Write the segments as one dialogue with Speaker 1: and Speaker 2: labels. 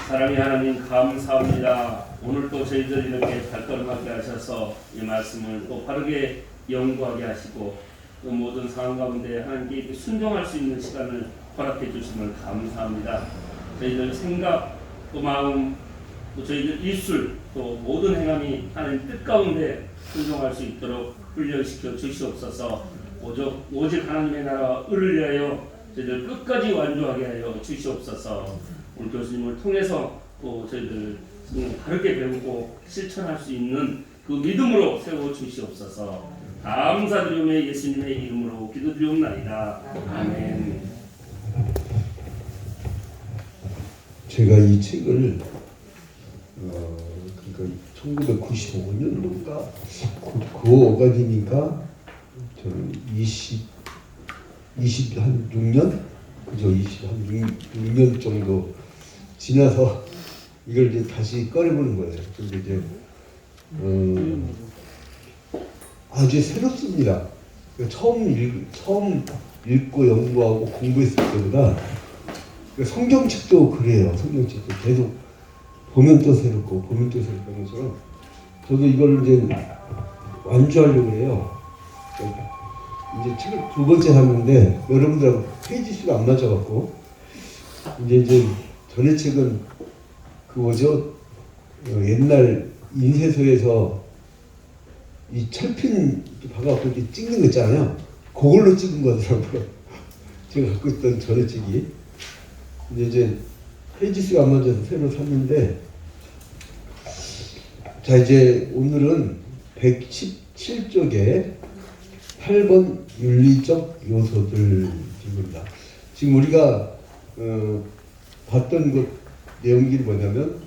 Speaker 1: 사랑의 하나님 감사합니다. 오늘 또 저희들 이렇게 발걸음하게 하셔서 이 말씀을 또 바르게 연구하게 하시고 그 모든 상황 가운데 하나님께 순종할 수 있는 시간을 허락해 주심을 감사합니다. 저희들 생각 또 마음 또 저희들 입술 또 모든 행함이 하나님 뜻 가운데 순종할 수 있도록 훈련시켜 주시옵소서. 오직 하나님의 나라와 의를 위하여 저희들 끝까지 완주하게 하여 주시옵소서. 오늘 교수님을 통해서 또 저희들 바르게 배우고 실천할 수 있는 그 믿음으로 세워 주시옵소서. 감사드리며 예수님의 이름으로 기도드리옵나이다. 아멘.
Speaker 2: 제가 이 책을 그러니까 1995년도인가 그 어가니까 저는 26년 그죠? 26년 정도 지나서 이걸 이제 다시 꺼내보는 거예요. 근데 이제 아주 새롭습니다. 처음 읽고 연구하고 공부했을 때보다 성경책도 그래요. 성경책도 계속 보면 또 새롭고 보면 또 새롭고 하는 것처럼 저도 이걸 이제 완주하려고 해요. 이제 책을 2번째 샀는데 여러분들하고 페이지 수가 안 맞아갖고 이제 전에 책은 그 뭐죠? 옛날 인쇄소에서 이 철핀 박아갖고 이렇게 찍는 거 있잖아요. 그걸로 찍은 거더라고요. 제가 갖고 있던 전에 책이. 근데 이제 페이지 수가 안 맞아서 새로 샀는데, 자 이제 오늘은 117쪽에 8번 윤리적 요소들 입니다. 지금 우리가 봤던 것 내용이 뭐냐면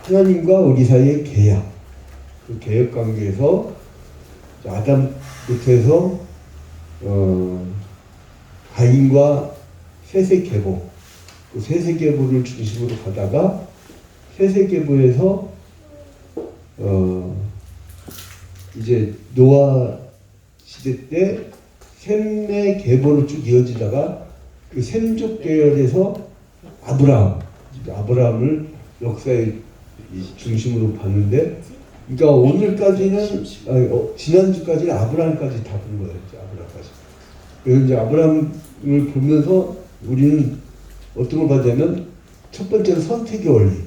Speaker 2: 하나님과 우리 사이의 계약, 그 계약 관계에서 아담부터 해서 가인과 세세계보, 그 세세계보를 중심으로 가다가 세세계보에서 이제 노아 시대 때 셈의 계보로 쭉 이어지다가 그 셈족 계열에서 아브라함을 역사의 중심으로 봤는데, 그러니까 오늘까지는 지난주까지는 아브라함까지 다 본 거예요. 아브라함까지. 그래서 이제 아브라함을 보면서 우리는 어떤 걸 봤냐면 첫 번째는 선택의 원리.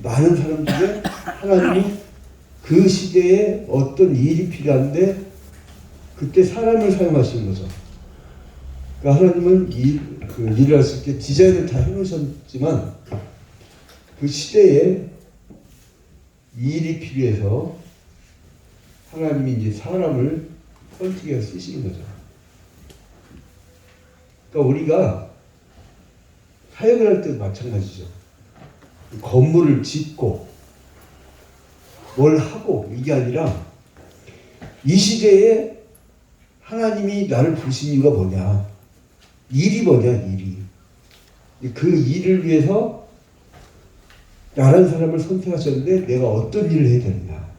Speaker 2: 많은 사람 중에 하나님이 그 시대에 어떤 일이 필요한데 그때 사람을 사용하시는 거죠. 그러니까 하나님은 일을 할 수 있게 디자인을 다 해놓으셨지만 그 시대에 일이 필요해서 하나님이 이제 사람을 선택해서 쓰시는 거죠. 그러니까 우리가 사역을 할 때도 마찬가지죠. 건물을 짓고 뭘 하고 이게 아니라 이 시대에 하나님이 나를 부르신 이유가 뭐냐, 일이 뭐냐, 일이. 그 일을 위해서 나라는 사람을 선택하셨는데 내가 어떤 일을 해야 되느냐,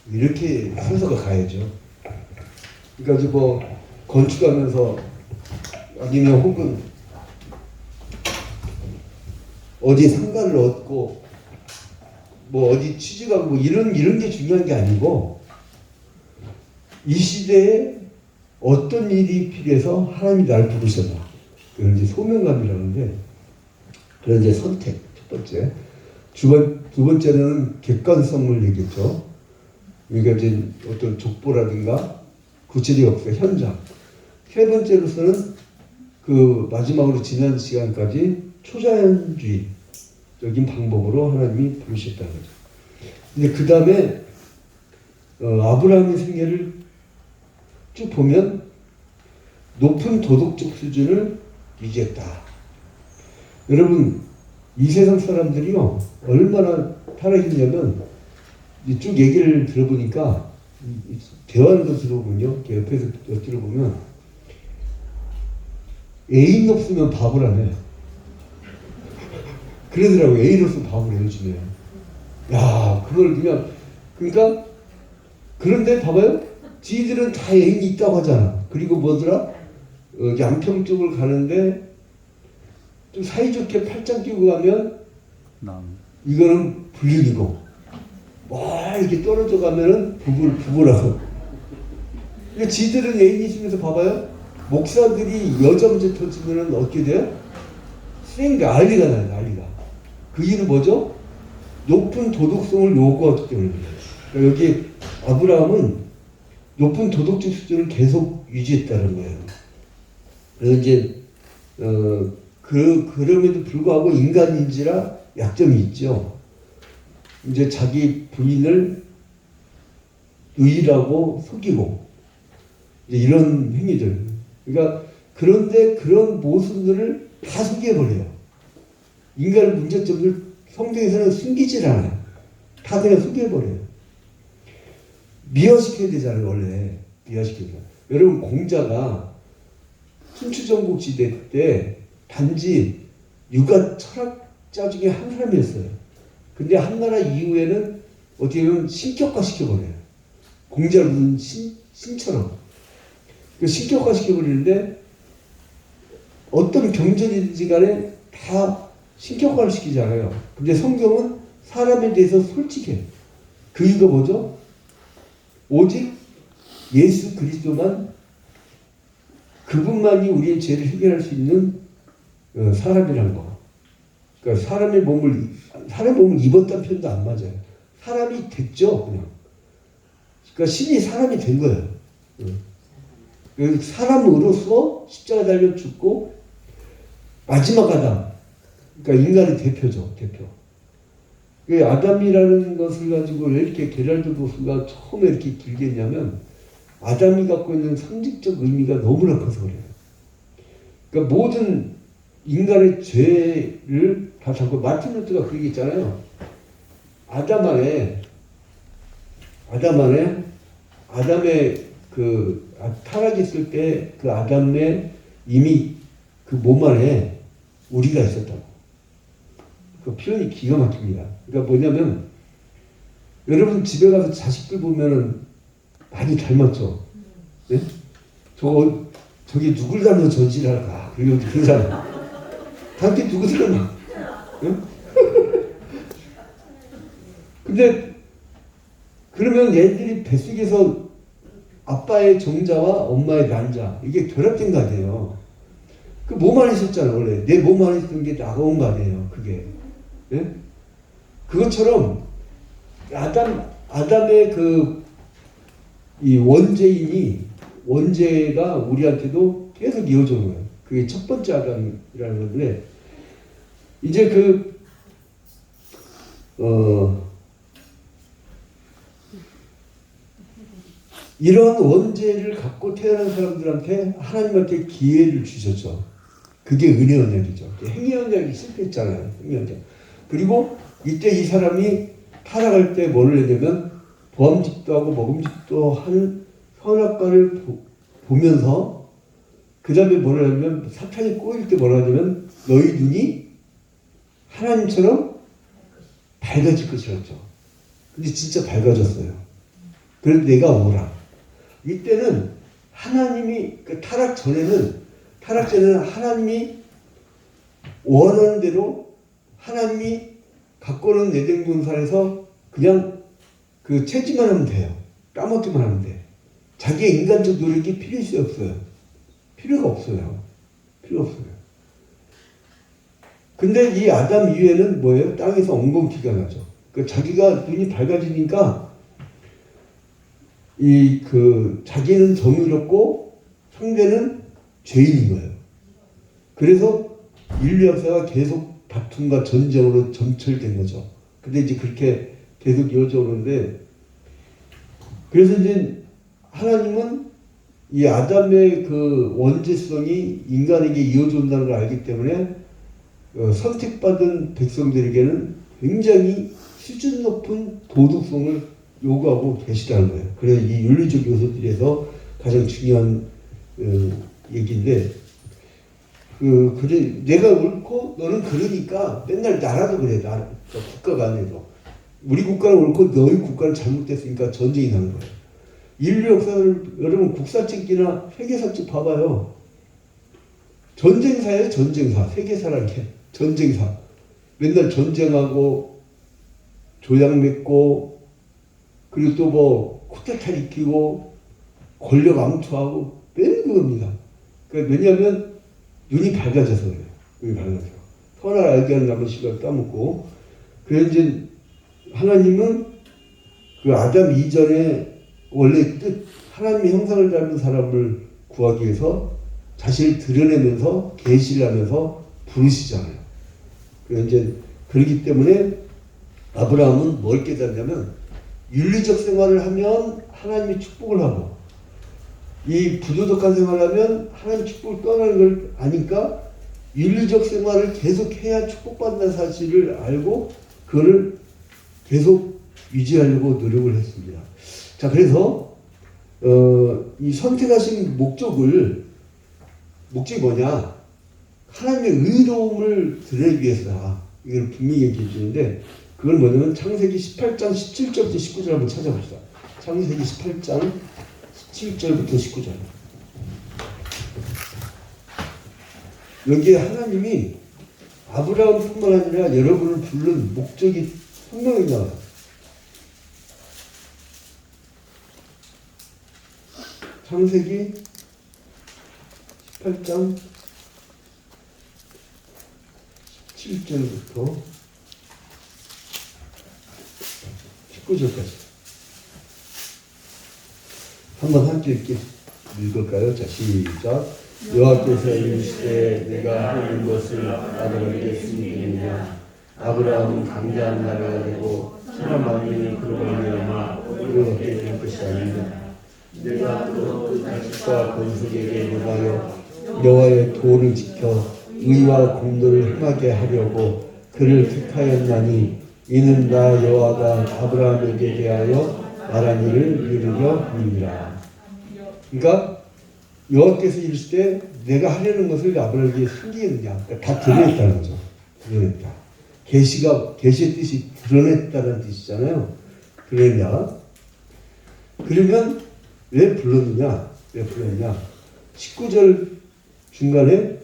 Speaker 2: 이렇게 순서가 가야죠. 그러니까 뭐 건축하면서 아니면 혹은 어디 상가를 얻고 뭐 어디 취직하고 뭐 이런 게 중요한 게 아니고 이 시대에 어떤 일이 필요해서 하나님이 나를 부르셨나, 그런 이제 소명감이라는데, 그런 이제 선택 첫 번째. 두 번째는 객관성을 얘기했죠. 그러니까 이제 어떤 족보라든가 구체적 역사 현장. 세 번째로서는 그 마지막으로 지난 시간까지 초자연주의적인 방법으로 하나님이 부르셨다는 거죠. 근데 그 다음에 아브라함의 생애를 쭉 보면 높은 도덕적 수준을 유지했다. 여러분, 이 세상 사람들이요 얼마나 타락했냐면 쭉 얘기를 들어보니까, 대화하는 거 들어보면요, 옆에서 들어보면 애인 없으면 바보라네. 그러더라고요. 애인 없으면 바보래 요즘에. 야, 그걸 그냥, 그러니까 그런데 봐봐요. 지들은 다 애인이 있다고 하잖아. 그리고 뭐더라? 양평 쪽을 가는데 좀 사이좋게 팔짱 끼고 가면
Speaker 3: 남.
Speaker 2: 이거는 불륜이고, 막 이렇게 떨어져 가면은 부부라고. 그러니까 지들은 애인이 있으면서 봐봐요. 목사들이 여자 문제 터지면은 어떻게 돼요? 난리가 나요, 난리가. 그 이유는 뭐죠? 높은 도덕성을 요구하기 때문입니다. 그러니까 여기 아브라함은 높은 도덕적 수준을 계속 유지했다는 거예요. 그래서 이제 그럼에도 불구하고 인간인지라 약점이 있죠. 이제 자기 부인을 의라고 속이고 이제 이런 행위들. 그러니까 그런데 그런 모습들을 다 속여버려요. 인간의 문제점을 성경에서는 숨기질 않아요. 다 그냥 속여버려요. 미화시켜야 되잖아요, 원래. 미화시켜야 돼요. 여러분, 공자가 춘추전국 시대 때 단지 육아 철학자 중에 한 사람이었어요. 근데 한나라 이후에는 어떻게 보면 신격화 시켜버려요. 공자를 무슨 신처럼. 신격화 시켜버리는데 어떤 경전이든지 간에 다 신격화를 시키잖아요. 근데 성경은 사람에 대해서 솔직해요. 그 이유가 뭐죠? 오직 예수 그리스도만, 그분만이 우리의 죄를 해결할 수 있는 사람이라는 거. 그러니까 사람의 몸을 입었다는 표현도 안 맞아요. 사람이 됐죠, 그냥. 그러니까 신이 사람이 된 거예요. 사람으로서 십자가 달려 죽고 마지막 아담, 그러니까 인간의 대표죠, 대표. 아담이라는 것을 가지고 왜 이렇게 게랄드 보스가 처음에 이렇게 길게 했냐면 아담이 갖고 있는 상징적 의미가 너무나 커서 그래요. 그러니까 모든 인간의 죄를 다 잡고, 마틴 루터가 그 얘기 있잖아요. 아담 안에 아담의 그 타락했을 때 그 아담의 이미 그 몸 안에 우리가 있었다고. 그 표현이 기가 막힙니다. 그러니까 뭐냐면 여러분 집에 가서 자식들 보면은 많이 닮았죠. 네? 저기 누굴 닮아서 전시할까? 그리고 그 사람 당신 누구 닮아? 네? 근데 그러면 얘들이 뱃속에서 아빠의 정자와 엄마의 난자, 이게 결합된 거 아니에요. 그 몸 안에 있었잖아, 원래. 내 몸 안에 있던 게 나가온 거 아니에요, 그게. 예? 그것처럼 아담의 이 원죄가 우리한테도 계속 이어져 오는 거예요. 그게 첫 번째 아담이라는 건데, 이제 이런 원죄를 갖고 태어난 사람들한테 하나님한테 기회를 주셨죠. 그게 은혜 언약이죠. 행위 언약이 실패했잖아요. 행위 언약. 그리고 이때 이 사람이 타락할 때 뭐를 했냐면 보암직도 하고 먹음직도 하는 선악과를 보면서 그 다음에 뭐를 하냐면 사탄이 꼬일 때 뭐라 하냐면 너희 눈이 하나님처럼 밝아질 것이었죠. 근데 진짜 밝아졌어요. 그래서 내가 오라. 이때는 하나님이 타락 전에는 하나님이 원하는 대로 하나님이 갖고 오는 에덴 동산에서 그냥 그 채지만 하면 돼요. 까먹기만 하면 돼. 자기의 인간적 노력이 필요 없어요. 필요가 없어요. 필요 없어요. 근데 이 아담 이후에는 뭐예요? 땅에서 엉겅퀴가 나죠. 자기가 눈이 밝아지니까 자기는 정의롭고 상대는 죄인인 거예요. 그래서 인류 역사가 계속 다툼과 전쟁으로 점철된 거죠. 근데 이제 그렇게 계속 이어져 오는데, 그래서 이제 하나님은 이 아담의 그 원죄성이 인간에게 이어져 온다는 걸 알기 때문에 선택받은 백성들에게는 굉장히 수준 높은 도덕성을 요구하고 계시다는 거예요. 그래서 이 윤리적 요소들에서 가장 중요한 얘기인데, 그래 내가 옳고 너는 그러니까 맨날 나라도 그래. 국가가 아니고 우리 국가는 옳고 너희 국가는 잘못됐으니까 전쟁이 나는 거예요. 인류 역사를 여러분 국사책이나 세계사책 봐봐요. 전쟁사예요. 전쟁사. 세계사란 게 전쟁사. 맨날 전쟁하고 조약 맺고 그리고 또 뭐 쿠데타 일으키고 권력 암투하고 매일 그겁니다. 그러니까 왜냐하면 눈이 밝아져서 그래요. 눈이 밝아서. 선을 알게 하는 남은 시간을 따먹고. 그래서 이제 하나님은 그 아담 이전에 원래 뜻 하나님의 형상을 닮은 사람을 구하기 위해서 자신을 드러내면서 계시를 하면서 부르시잖아요. 그래서 이제 그렇기 때문에 아브라함은 뭘 깨닫냐면 윤리적 생활을 하면 하나님이 축복을 하고 이 부도덕한 생활을 하면 하나님 축복을 떠나는 걸 아니까 윤리적 생활을 계속해야 축복받는 사실을 알고 그거를 계속 유지하려고 노력을 했습니다. 자, 그래서 이 선택하신 목적이 뭐냐? 하나님의 의로움을 드러내기 위해서다. 이걸 분명히 얘기해 주는데 그걸 뭐냐면 창세기 18장 17절부터 19절 한번 찾아봅시다. 창세기 18장 17절부터 19절. 여기에 하나님이 아브라함뿐만 아니라 여러분을 부른 목적이 분명히 나와요. 창세기 18장 17절부터 19절까지 한번 함께 읽을까요? 자, 시작. 여호와께서 이르시되 내가 하는 것을 아브라함에게 숨기느냐? 아브라함은 강대한 나라가 되고 사람 많으니 그로 말미암아 복을 얻게 될 것이 아니냐. 내가 또 그 자식과 건축에게 노하여 여호와의 도를 지켜 의와 공도를 행하게 하려고 그를 택하였나니 이는 나 여호와가 아브라함에게 대하여 말한 일을 이루려 함이니라. 그러니까 여호와께서 이르시되 내가 하려는 것을 아브라함에게 숨기느냐. 다 드러냈다는 거죠. 드러냈다. 계시의 뜻이 드러냈다는 뜻이잖아요. 드러냈냐. 그러면 왜 불렀느냐? 19절 중간에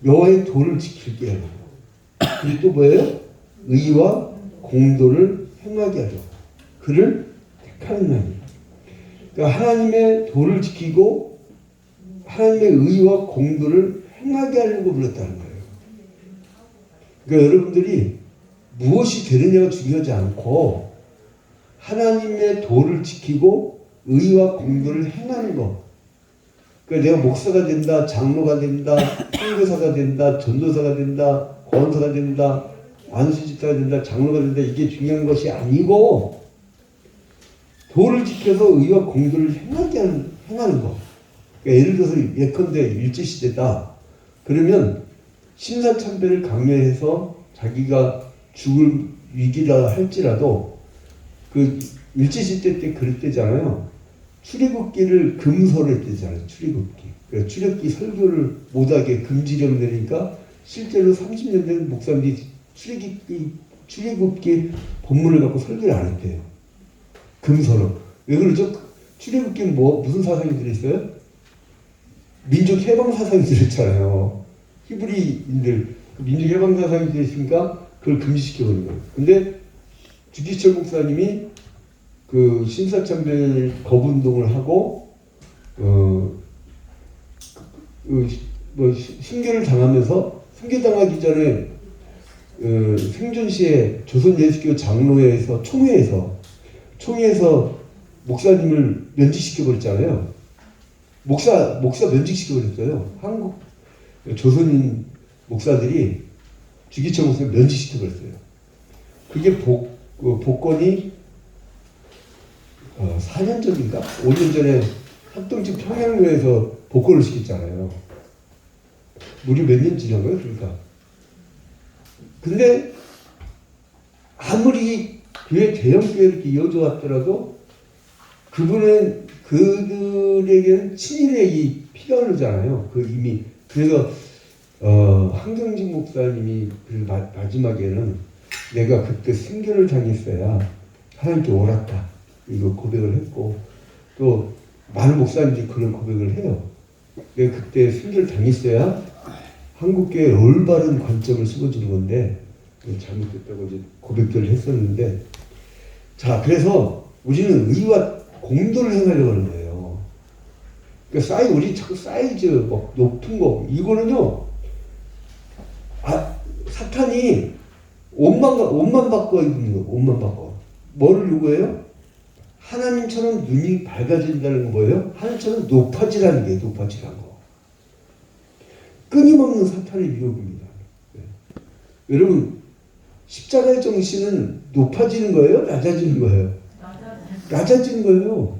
Speaker 2: 여호와의 도를 지킬게 하려고. 그리고 또 뭐예요? 의와 공도를 행하게 하려고. 그를 택하는 나니. 그러니까 하나님의 도를 지키고 하나님의 의와 공도를 행하게 하려고 불렀다는 거예요. 그러니까 여러분들이 무엇이 되느냐가 중요하지 않고 하나님의 도를 지키고 의와 공도를 행하는 것. 그러니까 내가 목사가 된다, 장로가 된다, 선교사가 된다, 전도사가 된다, 권사가 된다, 안수집사가 된다, 장로가 된다, 이게 중요한 것이 아니고 도를 지켜서 의와 공도를 행하는 것. 그러니까 예를 들어서 예컨대 일제시대다. 그러면 신사참배를 강요해서 자기가 죽을 위기라 할지라도 그 일제시대 때 그랬대잖아요. 출애굽기를 금서로 했대잖아요. 출애굽기. 그러니까 출애굽기 설교를 못하게 금지령 내니까 실제로 30년 된 목사님들이 출애굽기 본문을 갖고 설교를 안 했대요. 금서로. 왜 그러죠? 출애굽기는 무슨 사상이 들어있어요? 민족 해방 사상이 들어있잖아요. 히브리인들 민족 해방 사상이 들어있으니까 그걸 금지시켜버린 거예요. 근데 주기철 목사님이 그 신사참배 거부운동을 하고 순교를 당하면서 순교당하기 전에 생존시에 조선 예수교 장로회에서 총회에서 목사님을 면직시켜 버렸잖아요. 목사 면직시켜 버렸어요. 한국 조선인 목사들이 주기철 목사님 면직시켜 버렸어요. 그게 복권이 4년 전인가? 5년 전에 합동집 평양로에서 복권을 시켰잖아요. 우리 몇 년 지난 거예요? 그러니까. 근데 아무리 교회 대형교회를 이렇게 이어져 왔더라도 그들에게는 친일의 피가 흐르잖아요. 그 이미. 그래서 한경진 목사님이 마지막에는 내가 그때 순교를 당했어야 하나님께 옳았다. 이거 고백을 했고 또 많은 목사님들이 그런 고백을 해요. 내가 그때 순교를 당했어야 한국교회 올바른 관점을 심어주는 건데 잘못됐다고 이제 고백들을 했었는데, 자, 그래서 우리는 의와 공도를 행하려고 하는 거예요. 그러니까 우리 자꾸 사이즈, 뭐 높은 거, 이거는요, 사탄이 옷만 바꿔 입는 거, 옷만 바꿔. 뭐를 요구해요? 하나님처럼 눈이 밝아진다는 건 뭐예요? 하나님처럼 높아지라는 게 높아지라는 거. 끊임없는 사탄의 유혹입니다. 네. 여러분, 십자가의 정신은 높아지는 거예요? 낮아지는 거예요? 낮아지는 거예요.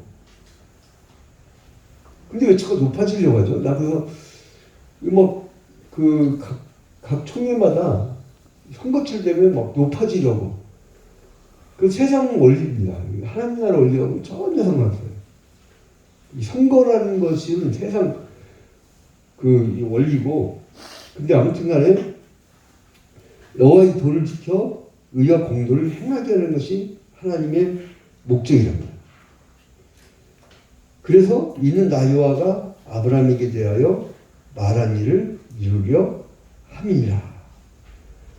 Speaker 2: 근데 왜 자꾸 높아지려고 하죠? 나 그래서 각 총회마다 선거철 되면 막 높아지려고. 그 세상 원리입니다. 하나님 나라 원리하고 전혀 상관없어요. 이 선거라는 것은 세상 그 원리고, 근데 아무튼 간에 여호와의 도를 지켜 의와 공도를 행하게 하는 것이 하나님의 목적이랍니다. 그래서 이는 나 여호와가 아브라함에게 대하여 말한 일을 이루려 함이니라.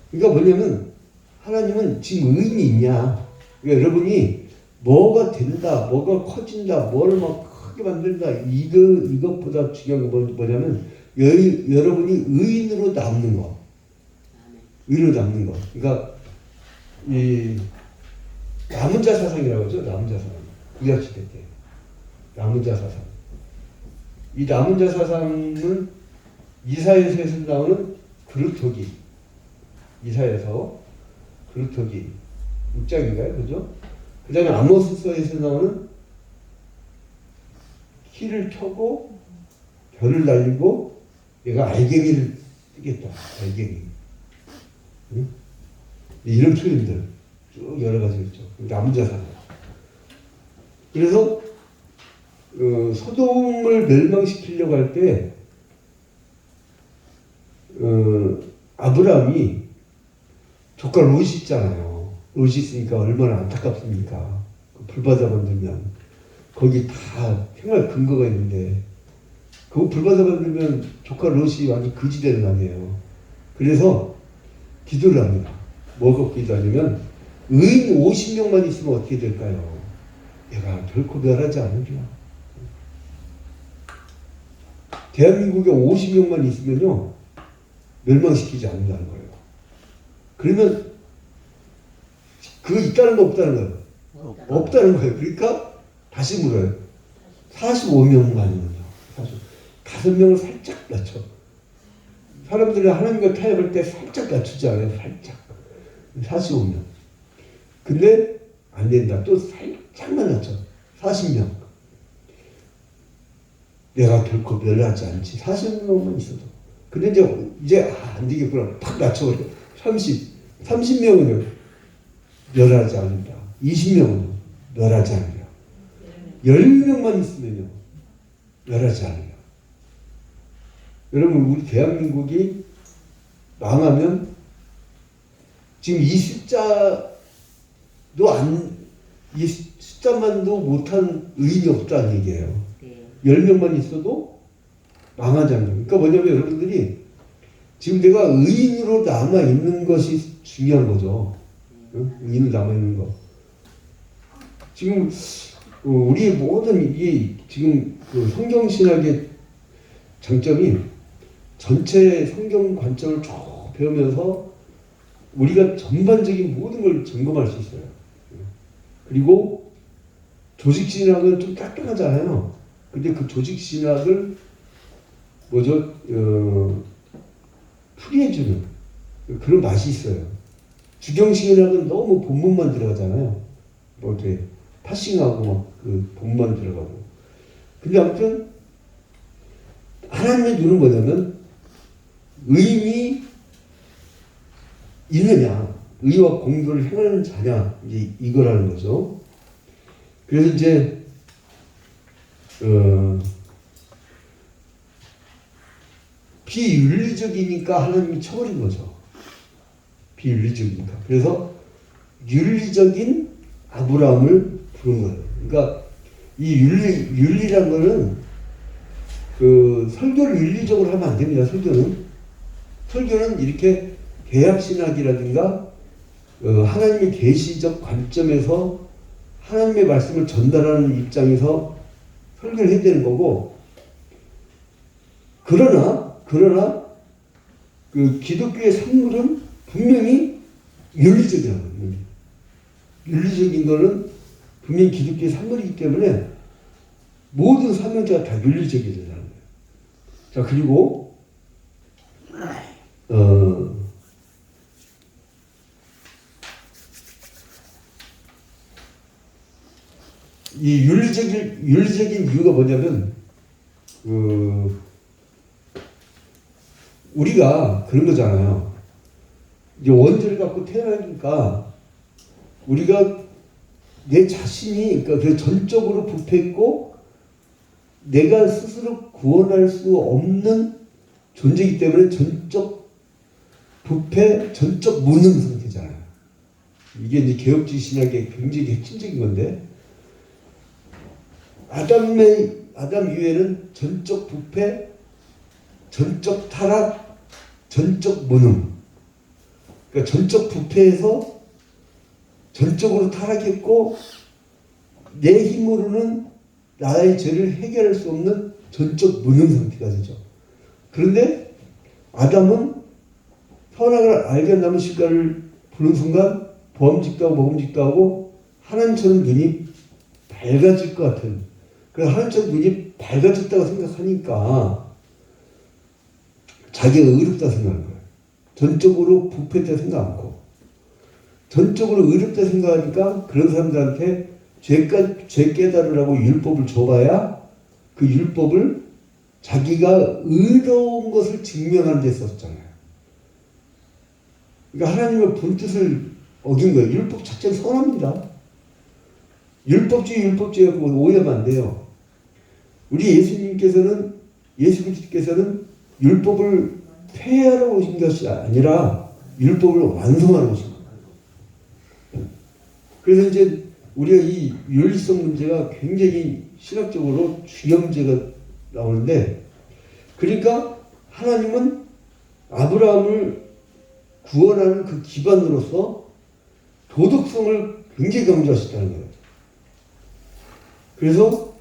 Speaker 2: 그러니까 뭐냐면 하나님은 지금 의인이 있냐, 그러니까 여러분이 뭐가 된다, 뭐가 커진다, 뭐를 막 크게 만든다, 이것보다 중요한 건 뭐냐면 여러분이 의인으로 남는 거. 의인으로 남는 거. 그러니까 이 남은 자 사상이라고 하죠. 남은 자 사상. 구약시대 때 남은 자 사상. 이 남은 자 사상은 이사야서에서 나오는 그루터기. 이사야서 그루터기 6장인가요? 그죠? 그 다음에 아모스서에서 나오는 키를 켜고 별을 날리고 얘가 알갱이를 뜨겠다. 알갱이. 응? 이런 표현들 쭉 여러 가지 있죠. 남은 자사상. 그래서 소돔을 멸망시키려고 할 때 아브라함이 조카 롯이 있잖아요. 롯이 있으니까 얼마나 안타깝습니까? 불바다 만들면 거기 다 생활 근거가 있는데 그거 불바다 만들면 조카 롯이 완전 거지 되는 거 아니에요. 그래서 기도를 합니다. 뭐가 기도하냐면 의인 50명만 있으면 어떻게 될까요? 얘가 결코 멸하지 않으리라. 대한민국에 50명만 있으면요 멸망시키지 않는다는 거예요. 그러면 그거 있다는 거 없다는 거예요? 없다는 거예요. 그러니까 다시 물어요. 45명만이면요. 5명을 살짝 낮춰. 사람들이 하나님과 타협할 때 살짝 낮추지 않아요. 살짝. 45명. 근데 안 된다. 또 살짝만 낮춰. 40명. 내가 결코 멸하지 않지. 40명만 있어도. 근데 이제 안 되겠구나. 팍 낮춰버려. 30명은요. 멸하지 않는다. 20명은요. 멸하지 않는다. 10명만 있으면요. 멸하지 않는다. 여러분, 우리 대한민국이 망하면 지금 이 숫자만도 못한 의인이 없다는 얘기예요. 10명만 있어도 망하지 않는. 그러니까 뭐냐면 여러분들이 지금 내가 의인으로 남아있는 것이 중요한 거죠. 의인으로 남아있는 거. 지금 우리의 모든 이 지금 그 성경신학의 장점이 전체 성경 관점을 쭉 배우면서 우리가 전반적인 모든 걸 점검할 수 있어요. 그리고 조직신학은 좀 딱딱하잖아요. 근데 그 조직신학을 풀이해주는 그런 맛이 있어요. 주경신학은 너무 본문만 들어가잖아요. 뭐 이렇게 파싱하고 막 그 본만 들어가고. 근데 아무튼 하나님의 눈은 뭐냐면 의인이 있느냐, 의와 공도를 행하는 자냐, 이제 이거라는 거죠. 그래서 이제 비윤리적이니까 하나님이 쳐버린 거죠. 비윤리적이니까. 그래서 윤리적인 아브라함을 부른 거예요. 그러니까 이 윤리란 거는 그 설교를 윤리적으로 하면 안 됩니다. 설교는 설교는 이렇게 개혁신학이라든가 하나님의 계시적 관점에서 하나님의 말씀을 전달하는 입장에서 설교를 해야 되는 거고, 그러나 그 기독교의 산물은 분명히 윤리적이라고 합니다. 윤리적인 거는 분명히 기독교의 산물이기 때문에 모든 사명자가 다 윤리적이라는 거예요. 자, 그리고 이 윤리적인 이유가 뭐냐면, 우리가 그런 거잖아요. 이제 원죄를 갖고 태어나니까 우리가 내 자신이, 그러니까 그 전적으로 부패했고 내가 스스로 구원할 수 없는 존재이기 때문에 전적 부패, 전적 무능 상태잖아요. 이게 이제 개혁주의 신학의 굉장히 핵심적인 건데, 아담 이후에는 전적 부패, 전적 타락, 전적 무능. 그러니까 전적 부패에서 전적으로 타락했고 내 힘으로는 나의 죄를 해결할 수 없는 전적 무능 상태가 되죠. 그런데 아담은 선악을 알게 남은 실과를 보는 순간 범직도 하고 먹음직도 하고 하나님처럼 눈이 밝아질 것 같은, 그래서 하나님처럼 눈이 밝아졌다고 생각하니까 자기가 의롭다 생각하는 거예요. 전적으로 부패했다 생각 않고 전적으로 의롭다 생각하니까 그런 사람들한테 죄 깨달으라고 율법을 줘봐야 그 율법을 자기가 의로운 것을 증명하는 데 썼잖아요. 그러니까 하나님의 본뜻을 어긴 거예요. 율법 자체는 선합니다. 율법주의 갖고 오해하면 안 돼요. 우리 예수 그리스도께서는 율법을 폐하러 오신 것이 아니라 율법을 완성하러 오신 거예요. 그래서 이제 우리가 이 윤리성 문제가 굉장히 신학적으로 중요한 문제가 나오는데, 그러니까 하나님은 아브라함을 구원하는 그 기반으로서 도덕성을 굉장히 강조하셨다는 거예요. 그래서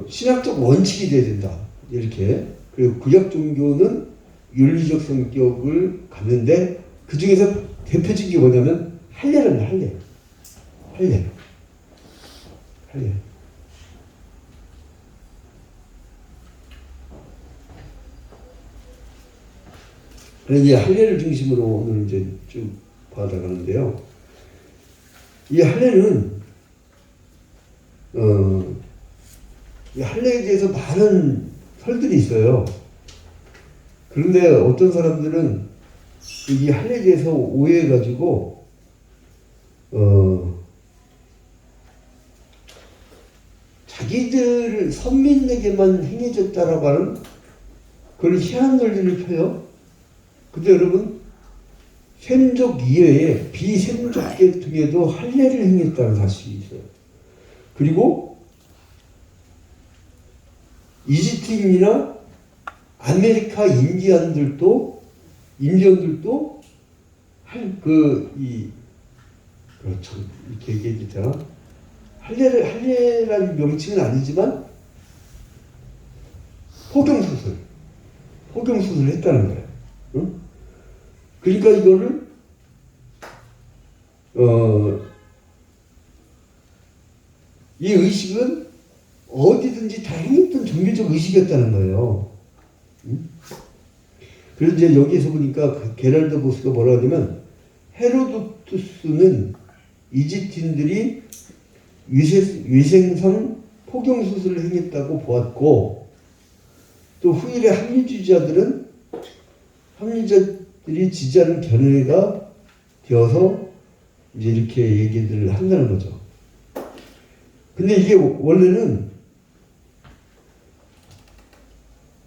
Speaker 2: 신학적 원칙이 돼야 된다, 이렇게. 그리고 구약 종교는 윤리적 성격을 갖는데 그 중에서 대표적인 게 뭐냐면 할례랍니다. 할례. 그래서 이제 할례를 중심으로 오늘 이제 쭉 봐나가는데요. 이 할례는 이 할례에 대해서 많은 설들이 있어요. 그런데 어떤 사람들은 이 할례에 대해서 오해해가지고 자기들 선민에게만 행해졌다라고 하는 그런 희한한 논리를 펴요. 근데 여러분, 셈족 이외에 비셈족 계통에도 할례를 행했다는 사실이 있어요. 그리고 이집트인이나 아메리카 인디언들도 그렇죠, 이렇게 얘기했잖아. 할례라는 명칭은 아니지만 포경수술을 했다는 거예요. 응? 그러니까 이거를 이 의식은 어디든지 다 행했던 종교적 의식이었다는 거예요. 응? 그래서 이제 여기에서 보니까 그 게랄드 보스가 뭐라 하냐면, 헤로도투스는 이집트인들이 위생상 포경수술을 행했다고 보았고, 또 후일의 합리자들이 지지하는 견해가 되어서 이제 이렇게 얘기들을 한다는 거죠. 근데 이게 원래는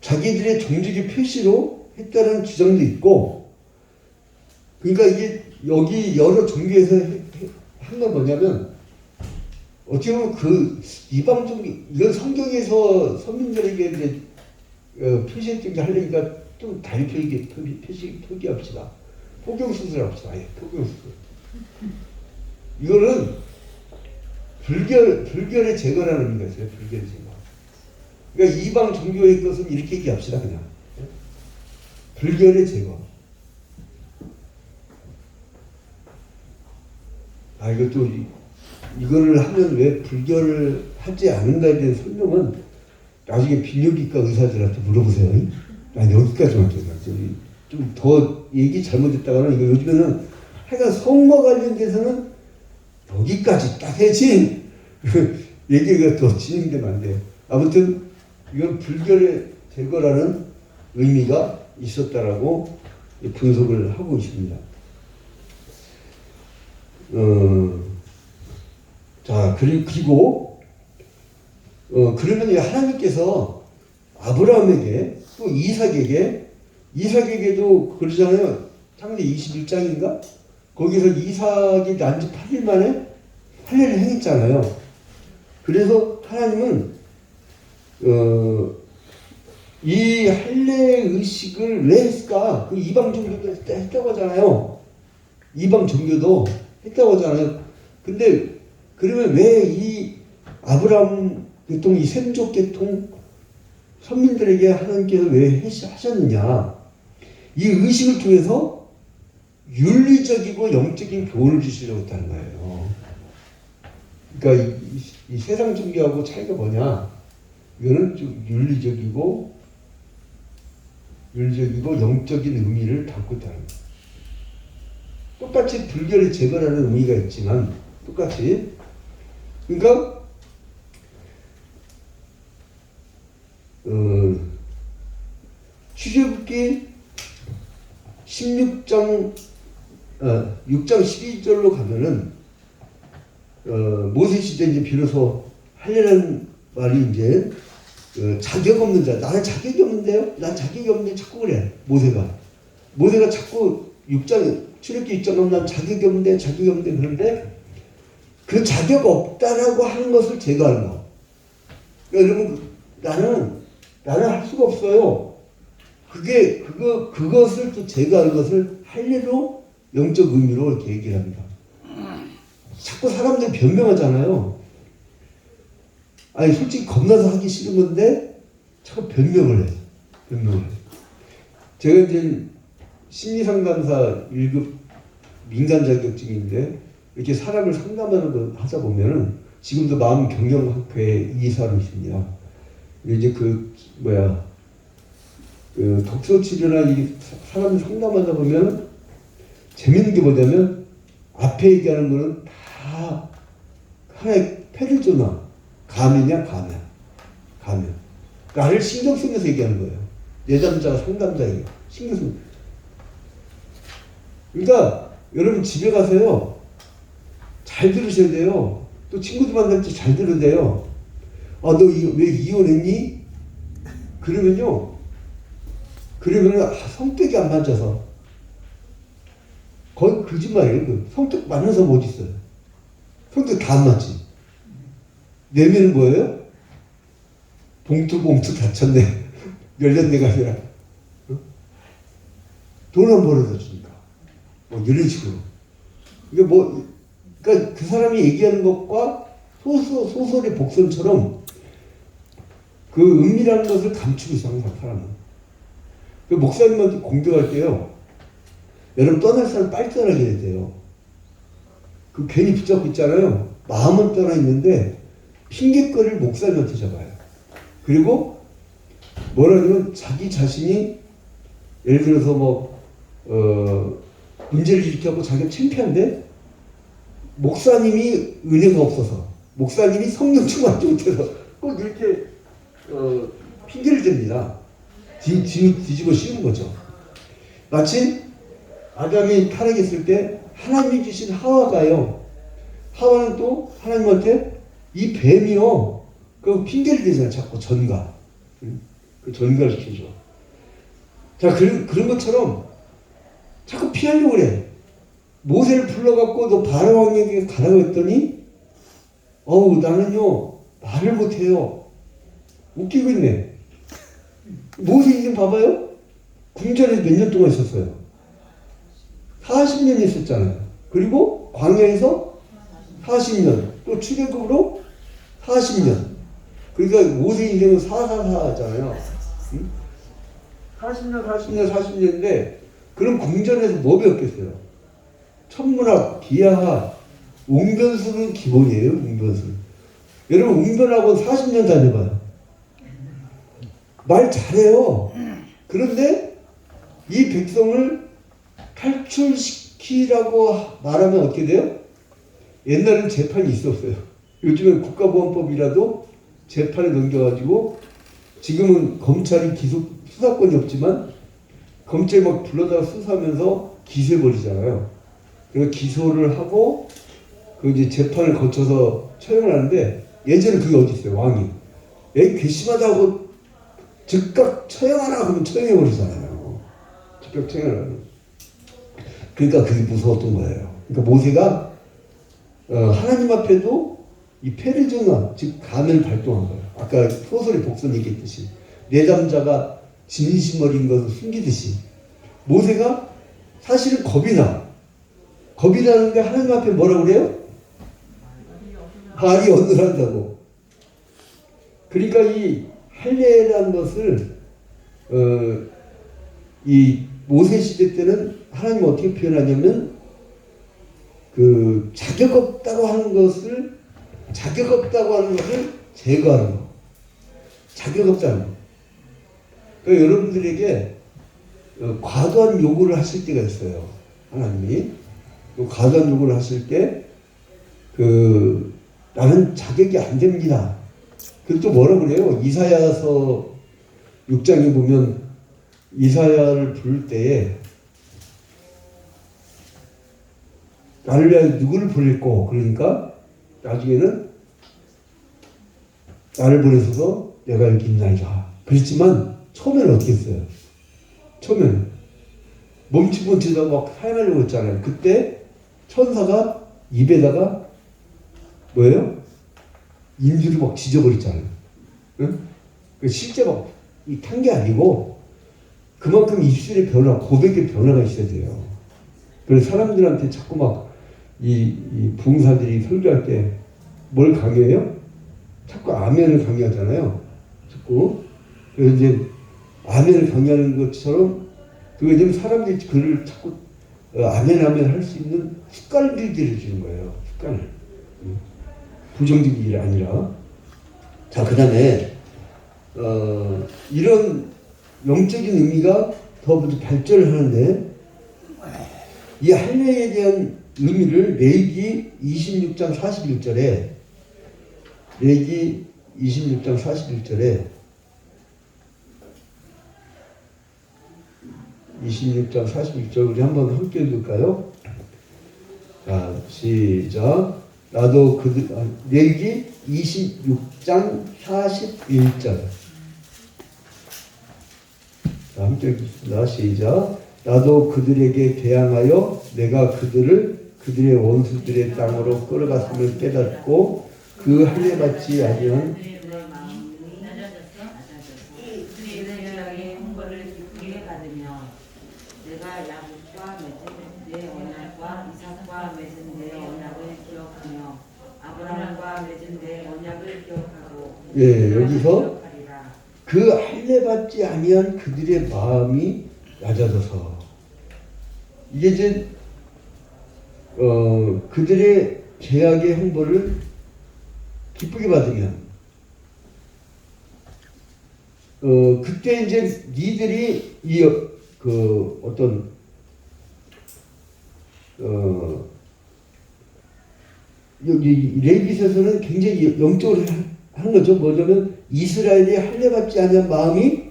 Speaker 2: 자기들의 종족의 표시로 했다는 주장도 있고, 그러니까 이게 여기 여러 종교에서 한 건 뭐냐면, 어떻게 보면 그 이방 종교, 이건 성경에서 선민들에게 이제 표시했던 게 하려니까 좀 다리 표기합시다. 포경수술 합시다. 아예 포경수술. 이거는 불결의 제거라는 의미가 있어요. 불결의 제거. 그러니까 이방 종교의 것은 이렇게 얘기합시다. 그냥 불결의 제거. 아, 이것도 이거를 하면 왜 불결을 하지 않는다에 대한 설명은 나중에 비뇨기과 의사들한테 물어보세요. 난 여기까지만 할게요. 좀 더 얘기 잘못했다가는 이거 요즘에는 하여간 성과 관련돼서는 여기까지 딱 해야지 얘기가 더 진행되면 안 돼요. 아무튼 이건 불결의 제거라는 의미가 있었다라고 분석을 하고 있습니다. 자, 그리고 그러면 하나님께서 아브라함에게 또 이삭에게도 그러잖아요. 창세기 21장인가? 거기서 이삭이 난 지 8일 만에 할례를 행했잖아요. 그래서 하나님은 이 할례 의식을 왜 했을까? 그 이방 종교도 했다고 하잖아요. 이방 종교도 했다고 하잖아요. 근데 그러면 왜 이 아브라함 계통, 이 셈족 계통 선민들에게 하나님께서 왜 하셨느냐? 이 의식을 통해서 윤리적이고 영적인 교훈을 주시려고 했다는 거예요. 그러니까 이 세상 종교하고 차이가 뭐냐? 이거는 좀 윤리적이고 영적인 의미를 담고 있다는 거예요. 똑같이 불결의 제거라는 의미가 있지만 똑같이 그러니까 출애굽기 6장 12절로 가면은 모세 시대 이제 비로소 할례라는 말이 이제 자격 없는 자, 나는 자격이 없는데요? 난 자격이 없는데 자꾸 그래. 모세가 자꾸 출애굽기 6장 난 자격이 없는데 그런데 그 자격 없다라고 하는 것을 제거하는 거. 그러니까 여러분 나는 할 수가 없어요. 그것을 또 제거하는 것을 할례로 영적 의미로 이렇게 얘기를 합니다. 자꾸 사람들 변명하잖아요. 아니 솔직히 겁나서 하기 싫은 건데 자꾸 변명을 해. 제가 이제 심리상담사 1급 민간 자격증인데 이렇게 사람을 상담하는 거 하다 보면은 지금도 마음경영학회 이사로십니다. 이제 독서 치료나 이 사람 상담하다 보면 재밌는 게 뭐냐면 앞에 얘기하는 거는 다 하나의 페르소나 가면이야. 나를 신경 쓰면서 얘기하는 거예요. 내담자가 상담자에게 신경 쓰면서. 그러니까 여러분 집에 가서요 잘 들으셔야 돼요. 또 친구들 만날 때 잘 들으세요. 아, 너 왜 이혼했니? 그러면 성격이 안 맞아서. 거의 거짓말이에요. 성격 맞는 사람 어디 있어요? 성격 다 안 맞지. 내면은 뭐예요? 봉투 다쳤네. 열렸네가 아니라 돈 안 벌어다 주니까. 이런 식으로. 그러니까 그 사람이 얘기하는 것과 소설의 복선처럼 그 은밀한 것을 감추고 있어요, 사람은. 그 목사님한테 공격할 때요, 여러분 떠날 사람 빨리 떠나게 해야 돼요. 그 괜히 붙잡고 있잖아요. 마음은 떠나 있는데 핑계거리를 목사님한테 잡아요. 그리고 뭐라냐면 자기 자신이 예를 들어서 문제를 일으켜고 자기가 창피한데 목사님이 은혜가 없어서, 목사님이 성령 충만하지 못해서 꼭 이렇게 핑계를 댑니다. 뒤집어 씌우는 거죠. 마치 아담이 타락했을 때 하나님이 주신 하와가요. 하와는 또 하나님한테 이 뱀이요. 그 핑계를 대잖아요. 자꾸 전가. 그 전가를 시켜줘. 자, 그런 것처럼 자꾸 피하려고 그래. 모세를 불러갖고 너 바로 왕에게 가라고 했더니 나는요 말을 못해요. 웃기고 있네. 모세 좀 봐봐요. 궁전에서 몇 년 동안 있었어요? 40년 있었잖아요. 그리고 광야에서 40년, 또 출애굽으로 40년. 그러니까 모세 인생은 444잖아요. 응? 40년인데 그럼 궁전에서 뭐 배웠겠어요? 천문학, 기하학, 웅변술은 기본이에요. 웅변술. 여러분 웅변학원 40년 다녀봐요. 말 잘해요. 그런데 이 백성을 탈출시키라고 말하면 어떻게 돼요? 옛날에는 재판이 있었어요. 요즘엔 국가보안법이라도 재판에 넘겨가지고 지금은 검찰이 수사권이 없지만 검찰이 막 불러다가 수사하면서 기소해버리잖아요. 그래서 기소를 하고 그 이제 재판을 거쳐서 처형을 하는데 예전에 그게 어디 있어요? 왕이 괘씸하다고 즉각 처형하라 그러면 처형해버리잖아요. 즉각 처형하라. 그러니까 그게 무서웠던 거예요. 그러니까 모세가 하나님 앞에도 이 페르조나 즉 가면을 발동한 거예요. 아까 소설의 복선이 얘기했듯이 내담자가 진심 어린 것을 숨기듯이 모세가 사실은 겁이 나는데 하나님 앞에 뭐라고 그래요? 발이 어눌한다고. 그러니까 이 할례라는 것을 이 모세 시대 때는 하나님 어떻게 표현하냐면 그 자격 없다고 하는 것을 제거하는 거. 자격 없다는 거. 그러니까 여러분들에게 과도한 요구를 하실 때가 있어요. 하나님이 과도한 요구를 하실 때 나는 자격이 안 됩니다. 그리고 또 뭐라 그래요? 이사야서 6장에 보면 이사야를 부를 때에 나를 위하여 누구를 보낼꼬? 그러니까 나중에는 나를 보내소서 내가 여기 있나이다. 그렇지만 처음에는 어떻게 했어요? 처음에는 멈칫멈칫하고 막 사용하려고 했잖아요. 그때 천사가 입에다가 뭐예요? 인주를 막 지져버렸잖아요. 응? 실제 막 탄 게 아니고 그만큼 입술의 변화, 고백의 변화가 있어야 돼요. 그래서 사람들한테 자꾸 막 이 부흥사들이 설교할 때 뭘 강요해요? 자꾸 아멘을 강요하잖아요. 자꾸. 그래서 이제 아멘을 강요하는 것처럼 그게 지금 사람들이 그를 자꾸 아멘 할 수 있는 습관을 들여주는 거예요. 습관을. 부정적인 일이 아니라. 자, 그 다음에 이런 영적인 의미가 더 발전을 하는데 이 할례에 대한 의미를 레위기 26장 41절에 레위기 26장 41절에 26장 41절 우리 한번 함께 읽을까요? 자, 시작. 나도 레위기 26장 41절. 자, 함께 읽겠습니다. 시작. 나도 그들에게 대항하여 내가 그들의 원수들의 땅으로 끌어갔음을 깨닫고 그 할례 받지 아니한
Speaker 3: 내가 야곱과 맺은 내 언약과 이삭과 맺은 내 언약을 기억하며 아브라함과 맺은 내 언약을 기억하고
Speaker 2: 예, 여기서 그 할례 받지 아니한 그들의 마음이 낮아져서 이게 이제 그들의 죄악의 형벌을 기쁘게 받으면 그때 이제 니들이 어떤 여기 레위기서에서는 굉장히 영적으로 하는 거죠. 뭐냐면 이스라엘이 할례 받지 않은 마음이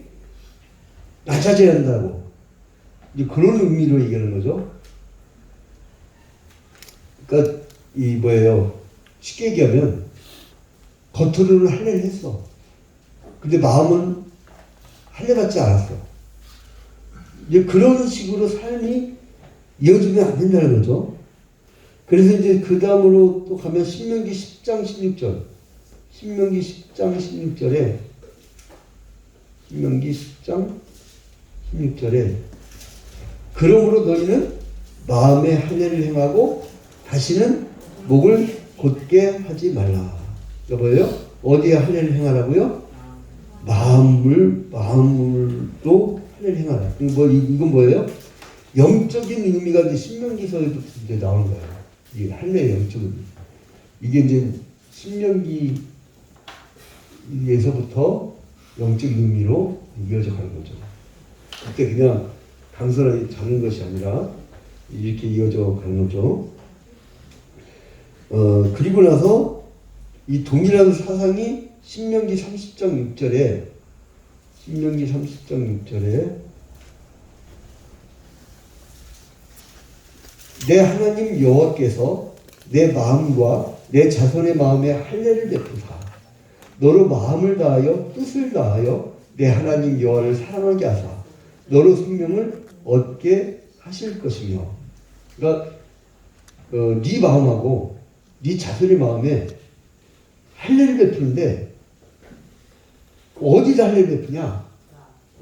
Speaker 2: 낮아져야 한다고. 이제 그런 의미로 얘기하는 거죠. 그러니까 쉽게 얘기하면 겉으로는 할례를 했어. 근데 마음은 할례 받지 않았어. 이제 그런 식으로 삶이 이어지면 안 된다는 거죠. 그래서 이제 그 다음으로 또 가면 신명기 10장 16절. 신명기 10장 16절에 신명기 10장 16절에 그러므로 너희는 마음에 할례를 행하고 다시는 목을 곧게 하지 말라. 이거 뭐예요? 어디에 할례를 행하라고요? 마음을도 할례를 행하라. 이건 뭐예요? 영적인 의미가 이제 신명기서에도 이제 나오는 거예요. 이 할례의 영적인 의미. 이게 이제 신명기에서부터 영적인 의미로 이어져 가는 거죠. 그때 그냥 단순하게 자는 것이 아니라 이렇게 이어져 가는 거죠. 그리고 나서 이 동일한 사상이 신명기 30.6절에 내 하나님 여호와께서 내 마음과 내 자손의 마음에 할례를 베푸사 너로 마음을 다하여 뜻을 다하여 내 하나님 여호와를 사랑하게 하사 너로 생명을 얻게 하실 것이며. 그러니까 네 마음하고 네 자손의 마음에 할례를 베푸는데 어디다 할례를 베푸냐?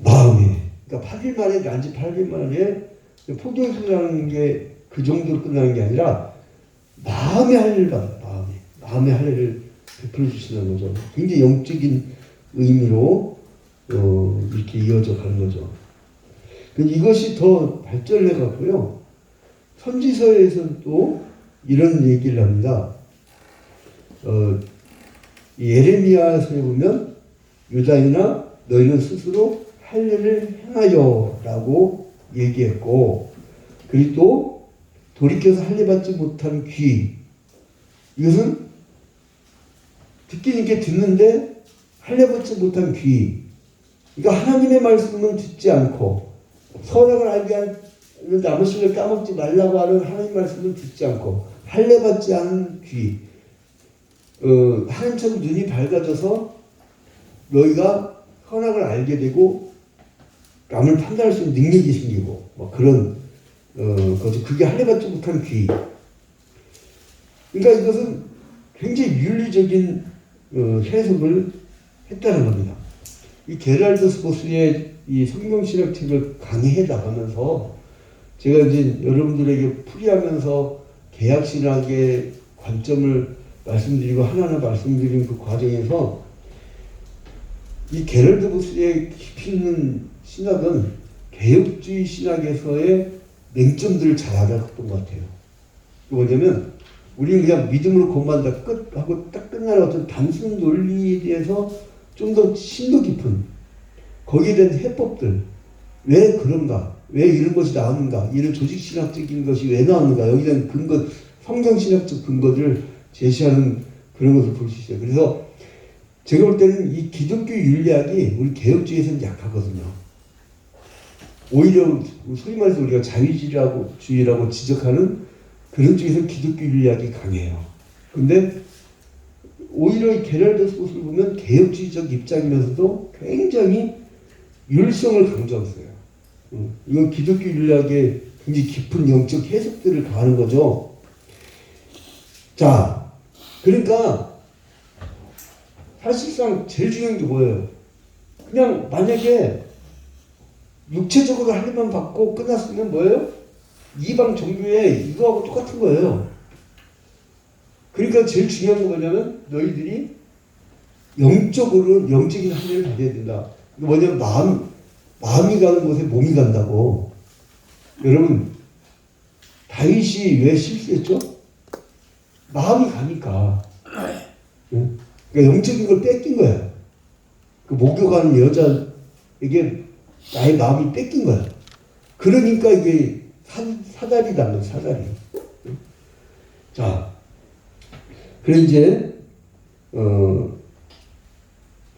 Speaker 2: 마음에. 그러니까 8일 만에 난지 8일 만에 포도주라는 게 그 정도로 끝나는 게 아니라 마음의 할례를 받아요. 마음의 할례를 베풀어 주시는 거죠. 굉장히 영적인 의미로 이렇게 이어져 가는 거죠. 이것이 더 발전해 갖고요. 선지서에서는 또 이런 얘기를 합니다. 예레미야서에 보면 유다인아 너희는 스스로 할례를 행하여라고 얘기했고, 그리고 또 돌이켜서 할례 받지 못한 귀, 이것은 듣긴 이렇게 듣는데 할례 받지 못한 귀, 그러니까 하나님의 말씀은 듣지 않고 선악을 알게 한 나머지를 까먹지 말라고 하는 하나님 말씀은 듣지 않고 할례 받지 않은 귀, 하나님처럼 눈이 밝아져서 너희가 선악을 알게 되고 남을 판단할 수 있는 능력이 생기고 뭐 그런 거죠. 그게 할례 받지 못한 귀. 그러니까 이것은 굉장히 윤리적인 해석을 했다는 겁니다. 이 게랄드 스포스의 이 성경신학 책을 강의해 나가면서 제가 이제 여러분들에게 풀이하면서 개혁신학의 관점을 말씀드리고 하나하나 말씀드리는 그 과정에서 이 게럴드 보스의 깊이 있는 신학은 개혁주의 신학에서의 맹점들을 잘 알아봤던 것 같아요. 뭐냐면 우리는 그냥 믿음으로 구원받는다 끝 하고 딱 끝나는 어떤 단순 논리에 대해서 좀 더 심도 깊은 거기에 대한 해법들, 왜 그런가, 왜 이런 것이 나오는가, 이런 조직신학적인 것이 왜 나오는가, 여기에 대한 근거, 성경신학적 근거들을 제시하는 그런 것을 볼 수 있어요. 그래서 제가 볼 때는 이 기독교 윤리학이 우리 개혁주의에서는 약하거든요. 오히려 소위 말해서 우리가 자유주의라고 지적하는 그런 쪽에서 기독교 윤리학이 강해요. 근데 오히려 이 게럴드 스포스를 보면 개혁주의적 입장이면서도 굉장히 율성을 강조했어요. 이건 기독교 윤리학의 굉장히 깊은 영적 해석들을 가하는 거죠. 자, 그러니까 사실상 제일 중요한 게 뭐예요? 그냥 만약에 육체적으로 할례만 받고 끝났으면 뭐예요? 이방 종교에 이거하고 똑같은 거예요. 그러니까 제일 중요한 건 뭐냐면 너희들이 영적으로 영적인 할례를 받아야 된다. 뭐냐면 마음이 가는 곳에 몸이 간다고. 여러분 다윗이 왜 실수했죠? 마음이 가니까. 그러니까 영적인 걸 뺏긴 거야. 그 목욕하는 여자에게 나의 마음이 뺏긴 거야. 그러니까 이게 사다리 나는 사다리. 자, 그래 이제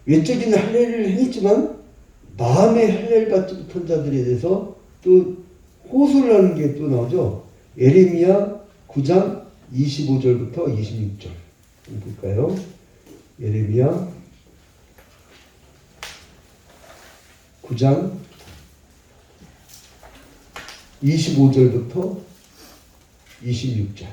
Speaker 2: 외적인 할례를 행했지만 마음의 할례를 받지 못한 자들에 대해서 또 호소를 하는 게 또 나오죠. 예레미야 9장 25절부터 26절 볼까요? 예레미야 9장 25절부터 26절.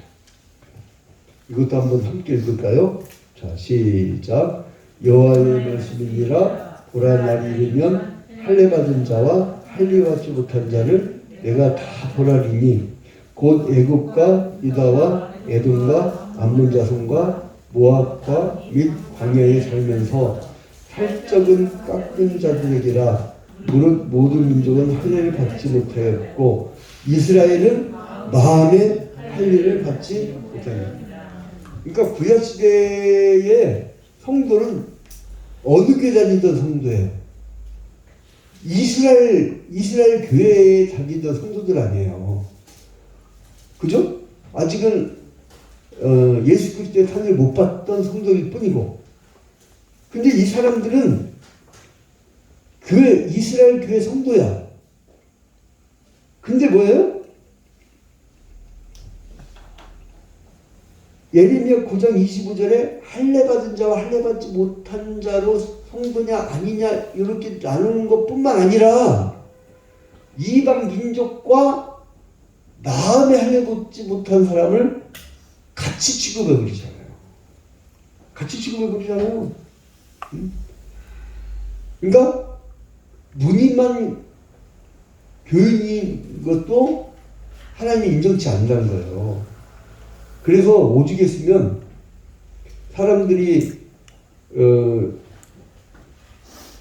Speaker 2: 이것도 한번 함께 읽을까요? 자, 시작. 여호와의 말씀이니라. 보라 날이 이르면 할례 받은 자와 할례받지 못한 자를 내가 다 벌하리니 곧 애굽과 유다와 에돔과 암몬 자손과 모압과 및 광야에 살면서 살적은 깎은 자들에게라. 무릇 모든 민족은 할례를 받지 못하였고 이스라엘은 마음에 할례를 받지 못하였다. 그러니까 구약 시대의 성도는 어느 교회 다니던 성도예요. 이스라엘 교회에 다니던 성도들 아니에요. 그죠? 아직은 예수 그리스도의 탄을 못 받던 성도일 뿐이고. 근데 이 사람들은 이스라엘 교회 성도야. 근데 뭐예요? 예레미야 9장 25절에 할례 받은 자와 할례 받지 못한 자로 성도냐 아니냐 이렇게 나누는 것뿐만 아니라 이방 민족과 마음에 할례 받지 못한 사람을 같이 취급해 버리잖아요. 같이 취급해 버리잖아요. 그러니까 무늬만 교인인 것도 하나님이 인정치 않는다는 거예요. 그래서 오죽에 쓰면 사람들이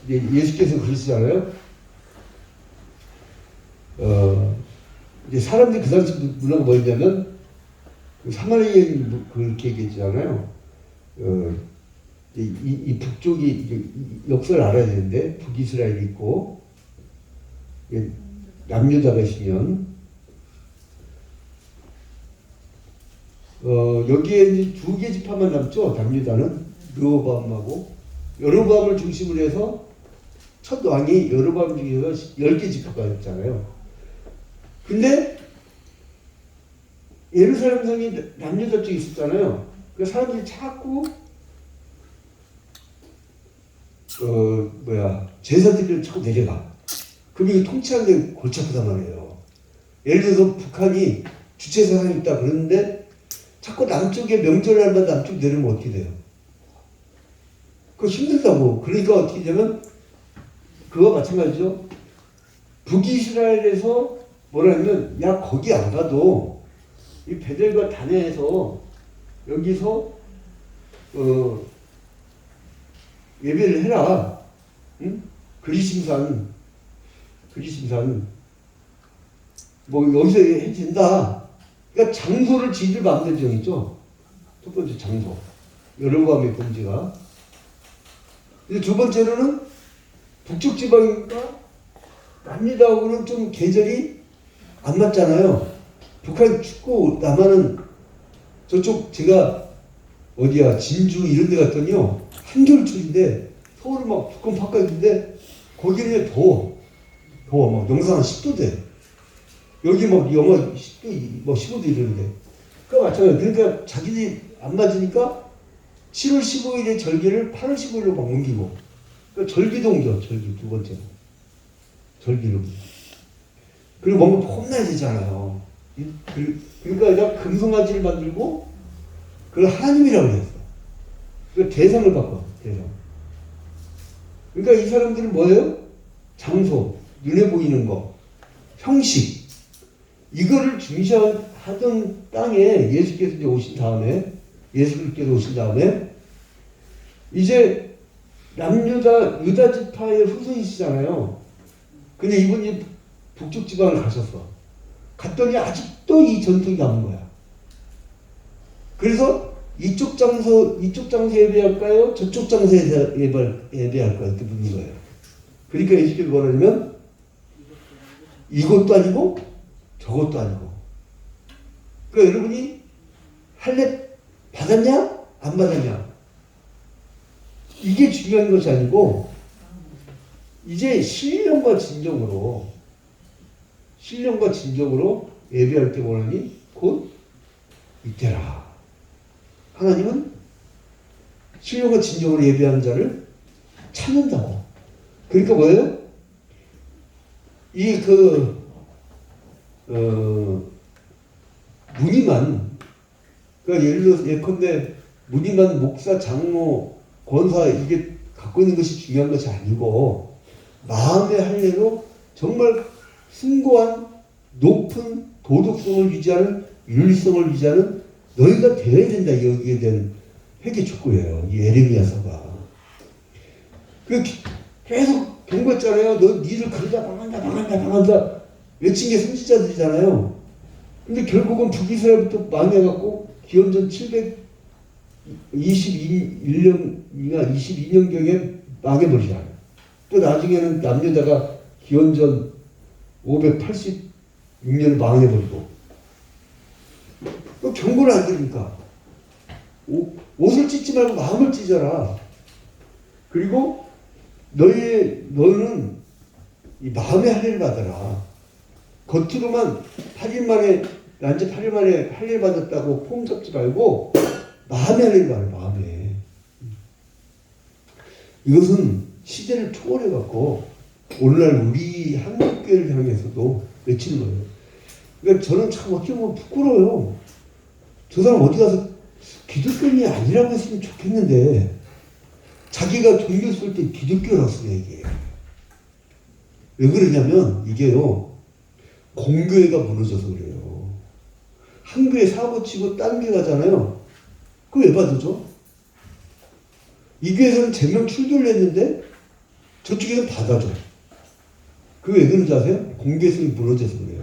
Speaker 2: 예수께서 그러시잖아요. 이제 사람들이 그 당시 문화가 뭐였냐면 사마리아인 그렇게 얘기했잖아요. 이 북쪽이 역사를 알아야 되는데 북이스라엘이 있고 남유다가 있으면 여기에 이제 두 개 지파만 남죠. 남유다는 르호보암하고 여로보암을 중심으로 해서 첫 왕이 여로보암 중에서 10개 지파가 있잖아요. 근데 예루살렘 성이 남유다 쪽에 있었잖아요. 그 사람들이 자꾸 제사들을 자꾸 내려가. 그럼 이거 통치하는데 골치 아프단 말이에요. 예를 들어서 북한이 주체사상이 있다 그러는데 자꾸 남쪽에 명절날마다 남쪽 내려오면 어떻게 돼요? 그거 힘들다고. 그러니까 어떻게 되면 그거 마찬가지죠. 북이스라엘에서 뭐라 하면 야 거기 안 가도 이 베델과 다네에서 여기서 예배를 해라. 응? 그리심산 뭐 여기서 해도 된다. 그러니까 장소를 지들 마음대로 정했죠. 첫 번째 장소. 여로보암의 범죄가. 근데 두 번째로는 북쪽 지방이니까 남유다하고는 좀 계절이 안 맞잖아요. 북한 춥고 남한은 저쪽 제가 어디야 진주 이런 데 갔더니요 한겨울철인데 서울은 막 북한 바깥인데 거기는 더워 막 영상 한 10도 돼. 여기 막 영하 10도 뭐 15도 이러는데 그러니까 마찬가지. 그러니까 자기들이 안 맞으니까 7월 15일에 절기를 8월 15일로 막 옮기고 그러니까 절기도 옮겨. 절기 두 번째로 절기로. 그리고 뭔가 폼나야 되잖아요. 그러니까 내가 금송아지를 만들고 그걸 하나님이라고 그랬어. 그 대상을 바꿔. 대상. 그러니까 이 사람들은 뭐예요? 장소, 눈에 보이는 거, 형식 이거를 중시하던 땅에 예수께서 이제 오신 다음에 이제 남유다 유다 지파의 후손이시잖아요. 근데 이분이 북쪽 지방을 가셨어. 갔더니 아직도 이 전통이 남은 거야. 그래서 이쪽 장소 예배할까요? 저쪽 장소에서 예배할까요? 이렇게 묻는 거예요. 그러니까 예수께서 뭐라냐면 이것도 아니고 저것도 아니고. 그러니까 여러분이 할례 받았냐? 안 받았냐? 이게 중요한 것이 아니고 이제 신령과 진정으로 예배할 때 원하니 곧 이때라. 하나님은 신령과 진정으로 예배하는 자를 찾는다고. 그러니까 뭐예요? 무늬만, 그러니까 예를 들어서 예컨대 무늬만 목사, 장로, 권사 이게 갖고 있는 것이 중요한 것이 아니고 마음의 할례로 정말 숭고한 높은 도덕성을 유지하는 윤리성을 유지하는 너희가 되어야 된다. 여기에 대한 회개 촉구예요. 이 에레미야서가. 그 계속 경고했잖아요. 너 니를 그러다 망한다 외친 게 선지자들이잖아요. 근데 결국은 북이스라엘부터 망해갖고 기원전 721년인가 22년경에 망해버리잖아요. 또 나중에는 남유다가 기원전 586년에 망해버리고. 또 경고를 안 들으니까 옷을 찢지 말고 마음을 찢어라. 그리고 너는 이 마음의 할례를 받아라. 겉으로만 8일 만에 난지 8일 만에 할례를 받았다고 폼 잡지 말고 마음의 할례를 받아. 마음에. 이것은 시대를 초월해 갖고 오늘날 우리 한국교회를 향해서도 외치는 거예요. 그러니까 저는 참 어떻게 보면 부끄러워요. 저 사람 어디 가서 기독교인이 아니라고 했으면 좋겠는데 자기가 종교 쓸 때 기독교라고 쓰냐 이게. 왜 그러냐면 이게요. 공교회가 무너져서 그래요. 한 교회 사고 치고 딴 교회 가잖아요. 그거 왜 받아줘? 이 교회에서는 제명 출교를 했는데 저쪽에서 받아줘. 그게 왜 그런지 아세요? 공교회성이 무너져서 그래요.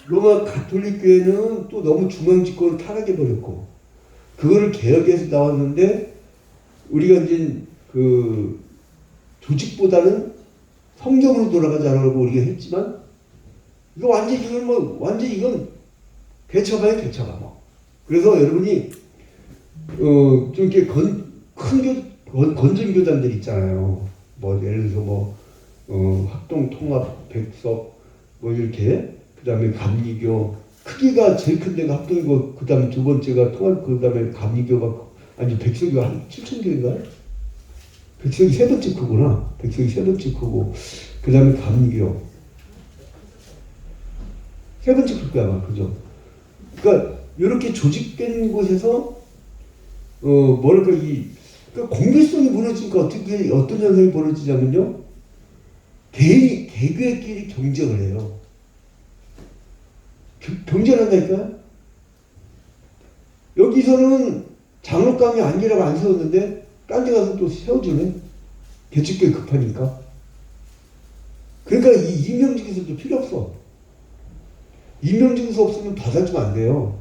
Speaker 2: 로마 가톨릭 교회는 또 너무 중앙집권을 타락해버렸고 그거를 개혁해서 나왔는데 우리가 이제 그 조직보다는 성경으로 돌아가자라고 우리가 했지만 이거 완전히 이건 완전히 이건 개척아야 개척아 뭐. 그래서 여러분이 좀 이렇게 건전교단들 있잖아요. 뭐 예를 들어서 합동 통합 백석 뭐 이렇게 그다음에 감리교 크기가 제일 큰 데가 합동이고 그다음에 두 번째가 통합 그다음에 감리교가 아니 백석이가 한 7,000개인가요? 백석이 세 번째 크구나. 백석이 세 번째 크고 그다음에 감리교 세 번째 클 거야 아마 그죠? 그러니까 이렇게 조직된 곳에서 뭐랄까 그러니까 공개성이 무너지니까 어떻게 어떤 현상이 벌어지냐면요. 개교회끼리 경쟁을 해요. 경쟁한다니까요. 여기서는 장로감이 아니라고 안 세웠는데 딴 데 가서 또 세워주네. 개척교회 급하니까. 그러니까 이 임명직에서도 필요 없어. 임명직에서 없으면 받아주면 안 돼요.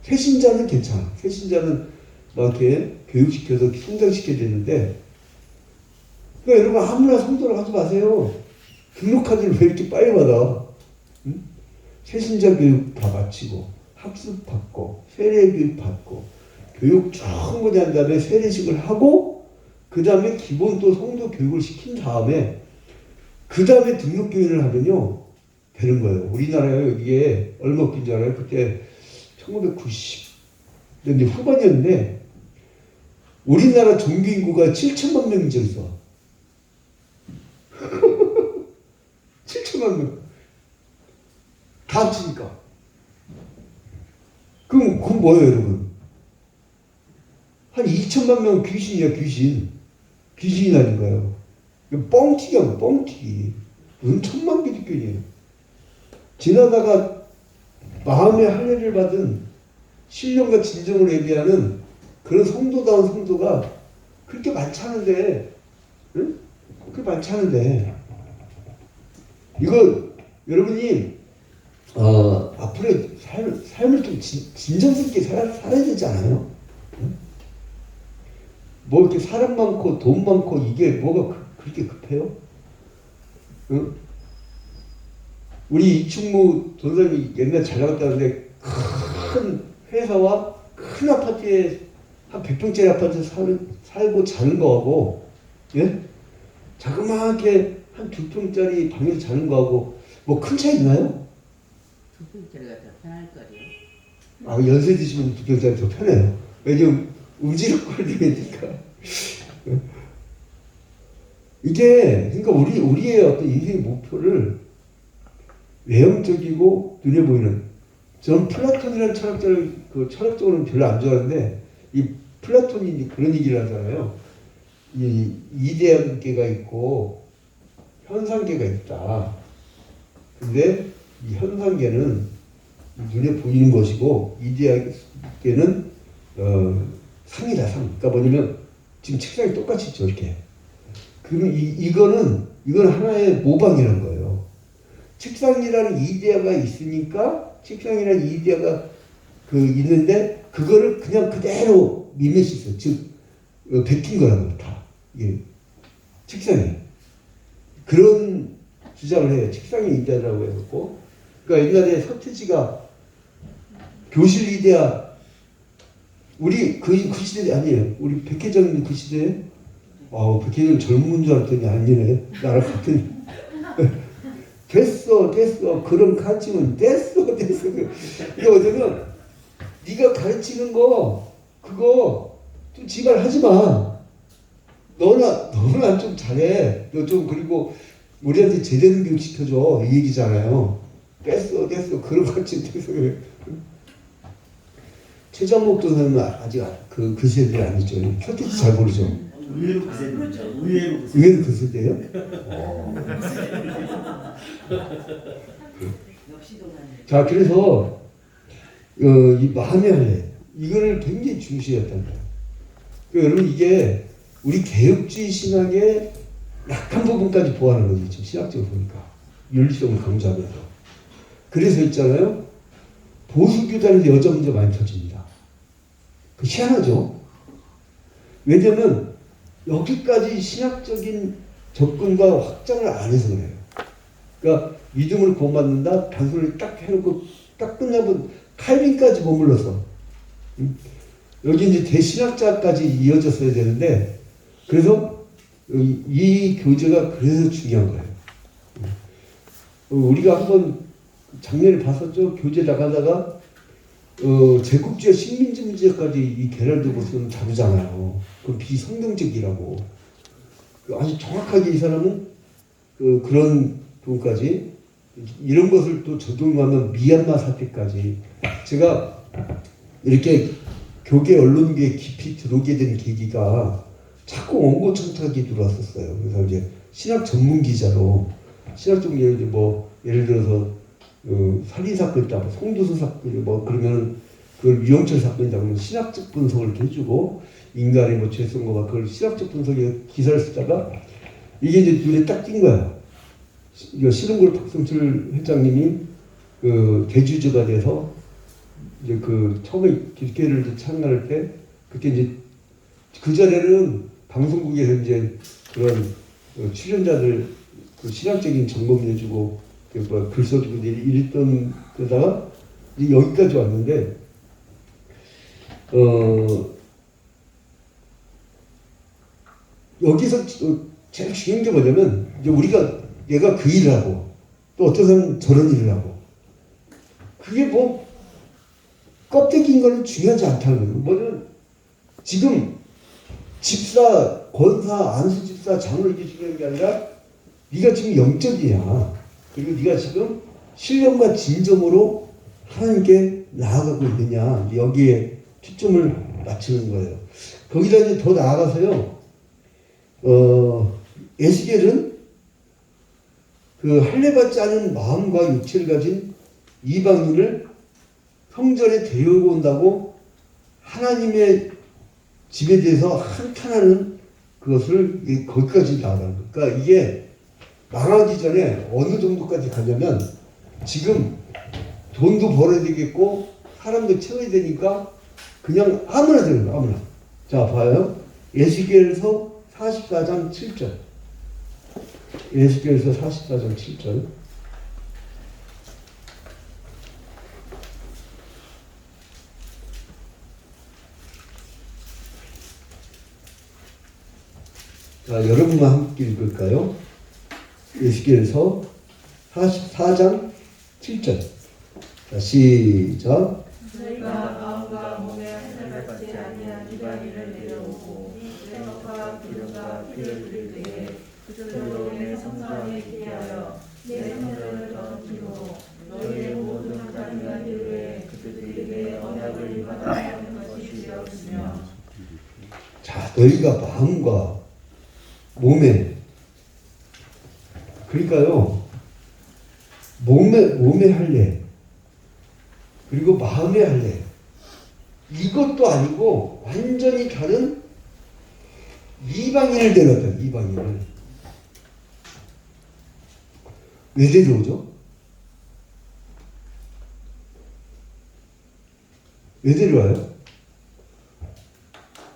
Speaker 2: 새신자는 괜찮아. 새신자는 막 이렇게 교육시켜서 성장시켜야 되는데 그러니까 여러분 아무나 성도를 하지 마세요. 등록카드를 왜 이렇게 빨리 받아? 응? 새신자 교육 다 마치고 학습 받고 세례 교육 받고 교육 충분히 한 다음에 세례식을 하고 그 다음에 기본 또 성도 교육을 시킨 다음에 그 다음에 등록 교육을 하면요 되는 거예요. 우리나라에 여기에 얼마 웃긴 줄 알아요? 그때 1990년대 후반이었는데 우리나라 종교 인구가 7천만 명인 적이 있어. 7천만 명. 다 합치니까. 그럼 그건 뭐예요, 여러분? 한 2천만 명은 귀신이야, 귀신. 귀신이 나는 거예요. 뻥튀기야, 뻥튀기. 무슨 천만 기독교인이에요. 지나다가 마음의 할례를 받은 신령과 진정을 예비하는 그런 성도다운 성도가 그렇게 많지 않은데, 응? 그렇게 많지 않은데, 이거 여러분이 앞으로 삶을 좀 진정스럽게 살아야 되지 않아요? 응? 뭐 이렇게 사람 많고 돈 많고 이게 뭐가 그렇게 급해요? 응? 우리 이충무 전사님이 옛날에 잘 나갔다는데 큰 회사와 큰 아파트에 한 100평짜리 아파트에 살고 자는 거하고 예? 자그맣게 한 2평짜리 방에서 자는 거하고 뭐 큰 차이 있나요?
Speaker 3: 2평짜리가 더 편할 거예요.
Speaker 2: 연세 드시면 2평짜리 더 편해요. 왜냐면 우지럭거리니까. 이게 그러니까 우리의 어떤 인생의 목표를 외형적이고 눈에 보이는 저는 플라톤이라는 철학자를 철학적으로는 별로 안 좋아하는데 이 플라톤이 그런 얘기를 하잖아요. 이 이대관계가 있고 현상계가 있다. 근데 이 현상계는 눈에 보이는 것이고 이대관계는 상이다, 상. 그러니까 뭐냐면 지금 책상이 똑같이 있죠, 이렇게. 그러면 이건 하나의 모방이라는 거예요. 책상이라는 이데아가 있으니까 책상이라는 이데아가 있는데 그거를 그냥 그대로 미메시스, 즉 베낀 거라고 다. 예. 책상이 그런 주장을 해요. 책상이 이데아라고 해갖고. 그러니까 옛날에 서태지가 교실 이데아 우리 그 시대 아니에요. 우리 백혜정님 그 시대에 백혜정 젊은 줄 알았더니 아니네. 나랑 같은. 됐어 그런 가르치면 됐어. 이게 뭐냐면 네가 가르치는 거 그거 좀 지발 하지 마. 너나 좀 잘해. 너 좀 그리고 우리한테 제대로 교육 시켜줘 이 얘기잖아요. 됐어 그런 가르치면 됐어. 최정목 도사는 아직 그 세대는 아니죠. 서태지 잘 모르죠.
Speaker 4: 의외로 그 세대죠. 의외로
Speaker 2: 그 세대예요?
Speaker 3: 역시 도사님.
Speaker 2: 자, 그래서 이 마음의 할례 이거를 굉장히 중시했단 거예요. 그러니까 여러분 이게 우리 개혁주의 신학의 약한 부분까지 보완하는 거죠. 지금 신학적으로 보니까 윤리성을 강조하면서. 그래서 있잖아요. 보수교단에서 여자 문제 많이 터집니다. 그 희한하죠. 왜냐면 여기까지 신학적인 접근과 확장을 안 해서 그래요. 그러니까 믿음을 구원받는다 단순히 딱 해놓고 딱 끝나면 칼빈까지 머물러서 여기 이제 대신학자까지 이어졌어야 되는데 그래서 이 교재가 그래서 중요한 거예요. 우리가 한번 작년에 봤었죠. 교재 나가다가 제국주의 식민지문제까지 이 게랄드 보스는 다루잖아요. 그건 비성경적이라고. 아주 정확하게 이 사람은 그런 부분까지 이런 것을 또 적용하면 미얀마 사태까지 제가 이렇게 교계 언론계에 깊이 들어오게 된 계기가 자꾸 원고 청탁이 들어왔었어요. 그래서 이제 신학 전문 기자로 신학적 예를 들어서 살인 사건 있다, 송도수 사건 그러면 그걸 위영철 사건이다 그러면 신학적 분석을 이렇게 해주고 인간의 죄성과 그걸 신학적 분석에 기사를 쓰다가 이게 이제 눈에 딱 띈 거야. 신흥골 박성철 회장님이 대주주가 돼서 이제 처음에 길게를 창간할 때 그때 이제 그 전에는 방송국에서 이제 그런 출연자들 신학적인 점검 해주고 글 써주고 이랬던 데다가 여기까지 왔는데 여기서 제일 중요한 게 뭐냐면 이제 얘가 그 일을 하고 또 어떤 사람은 저런 일을 하고 그게 껍데기인 거는 중요하지 않다는 거예요. 뭐냐면 지금 집사, 권사, 안수 집사, 장로 이게 중요한 게 아니라 네가 지금 영적이야. 그리고 네가 지금 신령과 진정으로 하나님께 나아가고 있느냐 여기에 초점을 맞추는 거예요. 거기다 이제 더 나아가서요. 에스겔은 할례받지 않은 마음과 육체를 가진 이방인을 성전에 데리고 온다고 하나님의 집에 대해서 한탄하는 그것을 거기까지 나가는 거예요. 그러니까 이게 망하기 전에 어느 정도까지 가냐면 지금 돈도 벌어야 되겠고 사람도 채워야 되니까 그냥 아무나 되는 거예요. 아무나. 자 봐요. 에스겔서 44장 7절. 에스겔서 44장 7절. 자, 여러분만 함께 읽을까요? 에스겔서 44장 7절. 자, 시작.
Speaker 5: 너희가 마음과 몸에 하늘같이 아니한 이방인을 내려오고 생업과 기름과 피를 드릴 때에 그들로 내 성산에 기하여 내 성전을 더럽히고 너희의 모든 하나님과 이후에 그들이 내 언약을 위반하는 것이 되었으며.
Speaker 2: 자, 너희가 마음과 몸에. 그러니까요. 몸에 할례. 그리고 마음에 할례. 이것도 아니고 완전히 다른 이방인을 데려왔다. 이방인을. 왜 데려오죠? 왜 데려와요?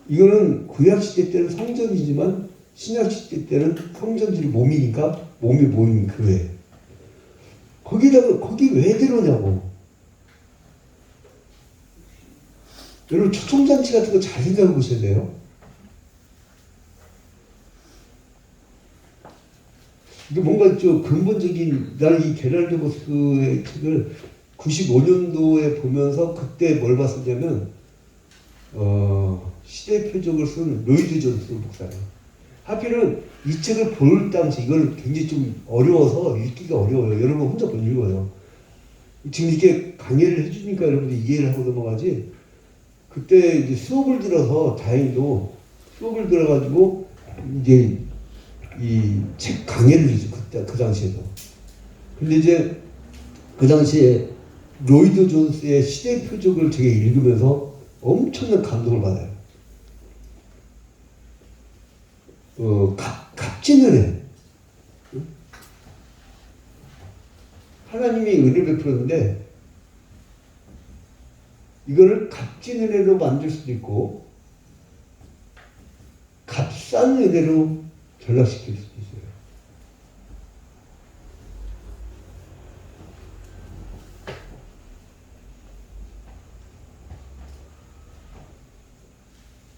Speaker 2: 이거는 구약시대 때는 성전이지만 신약시대 때는 성전들이 몸이니까 몸이 모인 교회. 거기 왜 데려오냐고. 여러분 초청잔치 같은 거 잘 생각해 보셔야 돼요. 이게 뭔가 좀 근본적인, 나는 이 게랄드 보스의 책을 95년도에 보면서 그때 뭘 봤었냐면 시대 표적을 쓴 로이드 존스 목사예요. 하필은 이 책을 볼 당시 이걸 굉장히 좀 어려워서 읽기가 어려워요. 여러분 혼자 못 읽어요. 지금 이렇게 강의를 해주니까 여러분들이 이해를 하고 넘어가지. 그때 이제 수업을 들어서 다행히도 수업을 들어가지고 이제 이 책 강의를 했죠. 그때 그 당시에도. 근데 이제 그 당시에 로이드 존스의 시대 표적을 제가 읽으면서 엄청난 감동을 받아요. 값지는 애. 하나님이 은혜 베풀었는데 이거를 값진 은혜로 만들 수도 있고 값싼 은혜로 전락시킬 수도 있어요.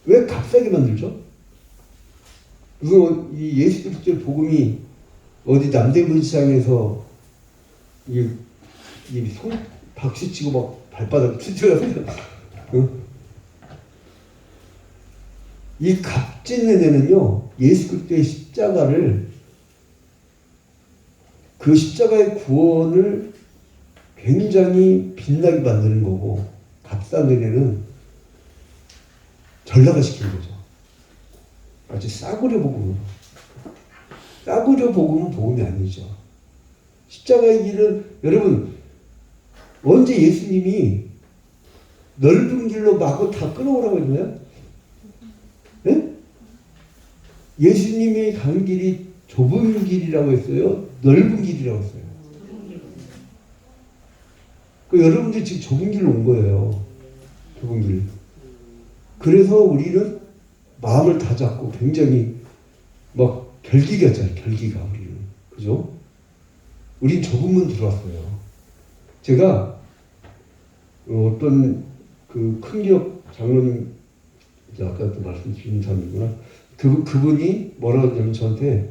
Speaker 2: 왜 값싸게 만들죠? 그래서 이 예수 그리스도의 복음이 어디 남대문 시장에서 손 박수 치고 막 발바닥 찢어가서 이 값진 은혜는요, 예수 그리스도의 십자가를, 그 십자가의 구원을 굉장히 빛나게 만드는 거고, 값싼 은혜는 전락을 시키는 거죠. 아주 싸구려 복음으로. 싸구려 복음은 복음이 아니죠. 십자가의 길은, 여러분, 언제 예수님이 넓은 길로 마구 다 끌어오라고 했나요? 네? 예수님이 간 길이 좁은 길이라고 했어요? 넓은 길이라고 했어요? 그 여러분들이 지금 좁은 길로 온 거예요. 좁은 길. 그래서 우리는 마음을 다 잡고 굉장히 막 결기가 있잖아요. 결기가 우리는. 그죠? 우린 좁은 문 들어왔어요. 제가 어떤 그 큰 기업 장로님, 아까도 말씀드린 사람이구나. 그분이 뭐라고 하냐면 저한테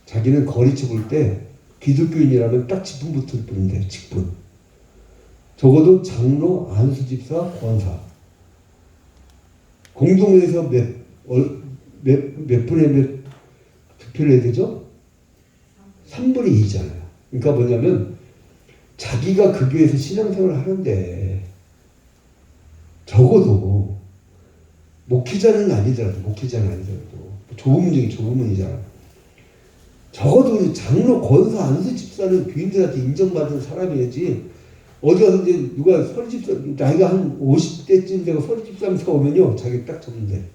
Speaker 2: 자기는 거리쳐 볼 때 기독교인이라면 딱 직분 붙을 뿐인데, 직분. 적어도 장로, 안수집사, 권사. 공동회에서 몇 분의 몇 득표를 해야 되죠? 3분의 2잖아요. 그러니까 뭐냐면 자기가 그 교회에서 신앙생활을 하는데 적어도 목회자는 아니더라도 좁은 문이 좁은 문이잖아. 적어도 우리 장로, 권사, 안수 집사는 교인들한테 인정받은 사람이야지. 어디 가서 이제 누가 서리집사, 나이가 한 50대쯤 되고 서리집사면서 오면요, 자기 딱 접는데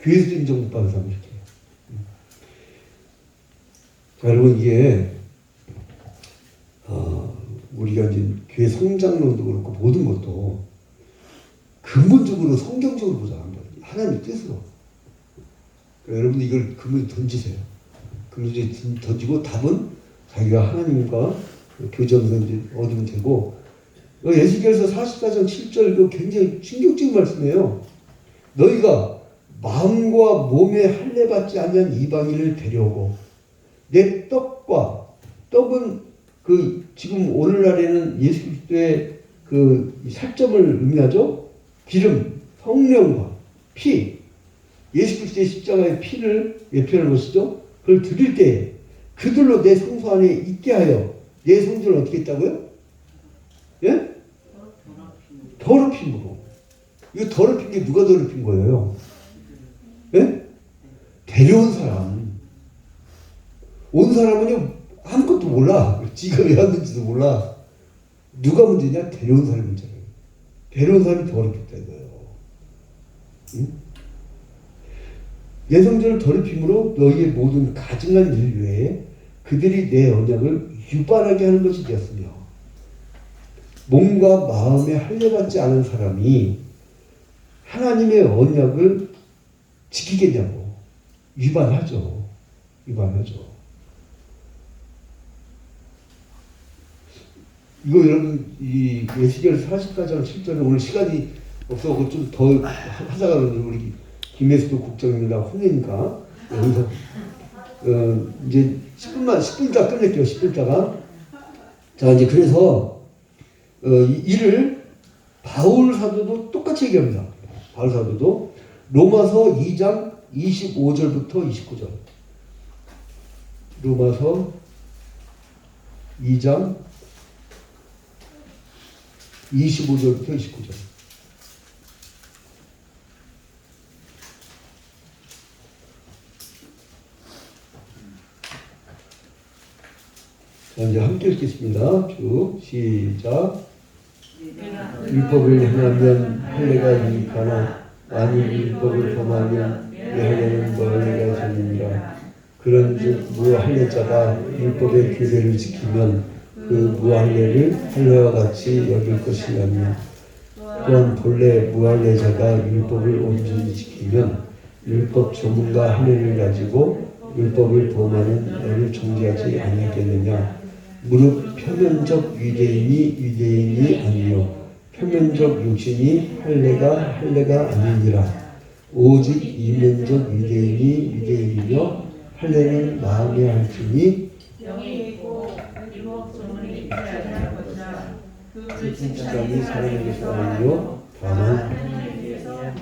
Speaker 2: 교회에서도 인정 못 받은 사람 이렇게. 자, 여러분, 이게 우리가 이제 교회 성장론도 그렇고 모든 것도 근본적으로 성경적으로 보자. 하나님의 뜻으로. 그러니까 여러분들 이걸 근본에 던지세요. 근본에 던지고 답은 자기가 하나님과 교제하면서 이제 얻으면 되고. 에스겔서 44장 7절 그 굉장히 충격적인 말씀이에요. 너희가 마음과 몸에 할례 받지 않는 이방인을 데려오고 내 떡은 그 지금 오늘날에는 예수 그리스도의 그 살점을 의미하죠. 기름, 성령과 피, 예수 그리스도의 십자가의 피를 예표하는 것이죠. 그걸 드릴 때 그들로 내 성소 안에 있게 하여 내 성전을 어떻게 했다고요? 예? 더럽힘으로. 이거 더럽힌 게 누가 더럽힌 거예요? 예? 데려온 사람. 온 사람은요 아무것도 몰라. 지가 왜 왔는지도 몰라. 누가 문제냐? 데려온 사람이 문제예요. 데려온 사람이 더럽혔다 이거예요. 응? 내 성전을 더럽힘으로 너희의 모든 가증한 일 외에 그들이 내 언약을 유발하게 하는 것이 되었으며 몸과 마음에 할례받지 않은 사람이 하나님의 언약을 지키겠냐고. 위반하죠. 위반하죠. 이거 여러분 이 예시결 44장 7절에 오늘 시간이 없어서 좀 더 하자가 우리 김혜수도 국장님이랑 혼내니까 여기서 이제 10분 있다 끝낼게요. 10분 있다가 자 이제 그래서 이를 바울 사도도 똑같이 얘기합니다. 바울 사도도 로마서 2장 25절부터 29절. 로마서 2장 25절부터 29절. 자, 이제 함께 읽겠습니다. 쭉 시작. 율법을 행하면 할례가 유익하나 만일 율법을 범하면 내 할례는 무할례가 되느니라. 그런즉 무할례자가 율법의 규례를 지키면 그 무할례를 할례와 같이 여길 것이 아니냐. 또한 본래 무할례자가 율법을 온전히 지키면 율법 전문가 할례를 가지고 율법을 범하는 너를 정죄하지 아니하겠느냐. 무릇 표면적 유대인이 아니요 표면적 육신이 할례가 아니니라. 오직 이면적 유대인이며 할례는 마음에 할지니
Speaker 5: 영이 있고 율법 소문이 있지 아니할 것이라. 그
Speaker 2: 직장이 사람에게서 아니요 다만
Speaker 5: 하나님께서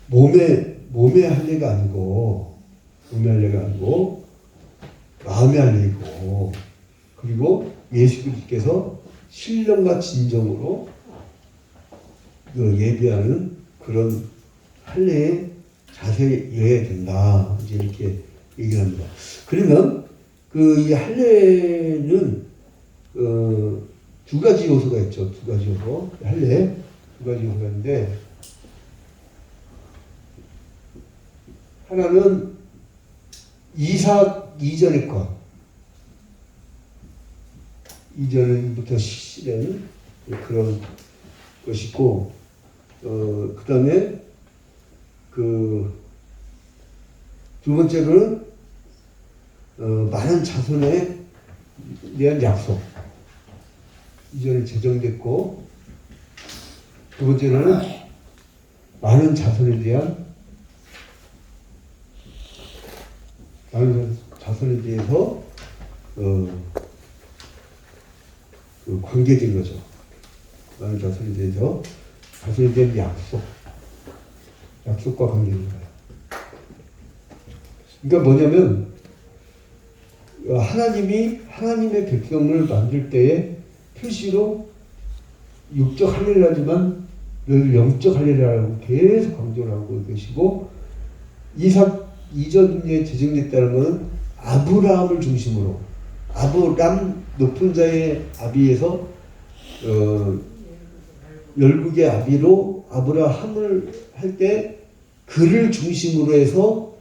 Speaker 2: 몸의 할례가 아니고 마음의 할례이고 그리고 예수 그리스도께서 신령과 진정으로 예배하는 그런 할례의 자세여야 된다. 이제 이렇게 얘기를 합니다. 그러면 이 할례는 두 가지 요소가 있죠. 두 가지 요소. 할례 두 가지 요소가 있는데 하나는 이삭 이전의 것. 이전부터 시된 그런 것이고 그 다음에 두 번째로는 많은 자손에 대한 약속. 이전에 제정됐고 두 번째로는 많은 자손에 대해서 관계된 거죠. 많은 자손에 대해서 자손에 대한 약속과 관계된 거예요. 그러니까 뭐냐면 하나님의 백성을 만들 때에 표시로 육적 할례를 하지만 늘 영적 할례라고 계속 강조를 하고 계시고 이삭 이전에 제정됐다는 것은 아브라함을 중심으로 아브람 높은 자의 아비에서 열국의 아비로 아브라함을 할 때 그를 중심으로 해서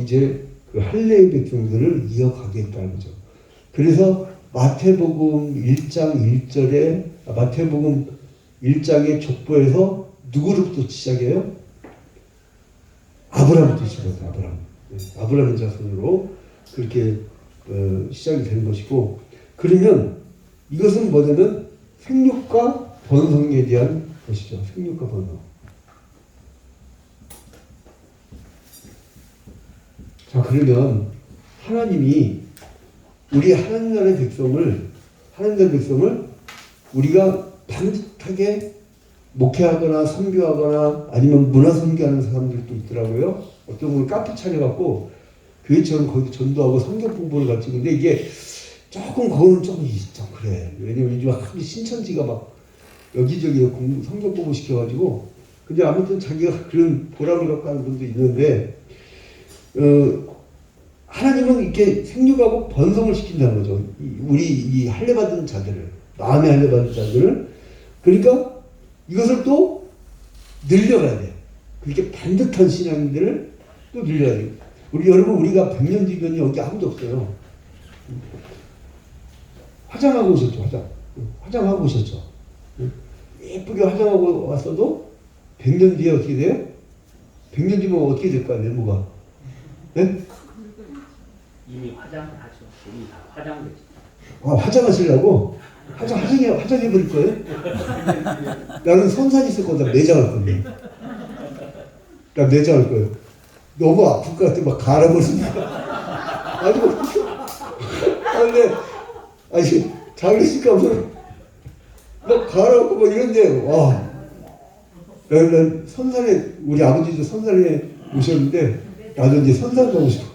Speaker 2: 이제 그 할례의 백성들을 이어가겠다는 거죠. 그래서 마태복음 1장의 족보에서 누구로부터 시작해요? 아브라함부터 시작해요. 아브라함의 자손으로 그렇게 시작이 되는 것이고 그러면 이것은 뭐냐면 생육과 번성에 대한 것이죠. 생육과 번성. 자 그러면 하나님이 우리 하나님 나라의 백성을 우리가 반듯하게 목회하거나 선교하거나 아니면 문화 선교하는 사람들도 있더라고요. 어떤 분은 카페 차려갖고 교회처럼 거기 전도하고 성경 공부를 같이. 근데 이게 그거는 좀 그래. 왜냐면 요즘 신천지가 막 여기저기 성경 공부 시켜가지고. 근데 아무튼 자기가 그런 보람을 갖고 하는 분도 있는데 하나님은 이렇게 생육하고 번성을 시킨다는 거죠. 우리 이 할례 받은 자들을, 마음의 할례 받은 자들을. 그러니까 이것을 또 늘려가야 돼. 그렇게 반듯한 신앙들을 또 늘려야 돼. 여러분, 우리가 100년 뒤면 여기 아무도 없어요. 화장하고 오셨죠, 화장하고 오셨죠. 예쁘게 화장하고 왔어도 100년 뒤에 어떻게 돼요? 100년 뒤면 어떻게 될까요, 외모가? 네?
Speaker 1: 이미 화장하죠. 이미 다 화장되죠.
Speaker 2: 아, 화장하시려고? 화장해버릴 거예요? 나는 선산 있을 거다. 내장할 건데. 나 내장할 거예요. 너무 아플 것 같아. 막 갈아버리니까. 아니, 근데, 장례식 가면 막 갈아갖고 막 이런데, 와. 난 선산에, 우리 아버지도 선산에 오셨는데, 나도 이제 선산 가고 싶어.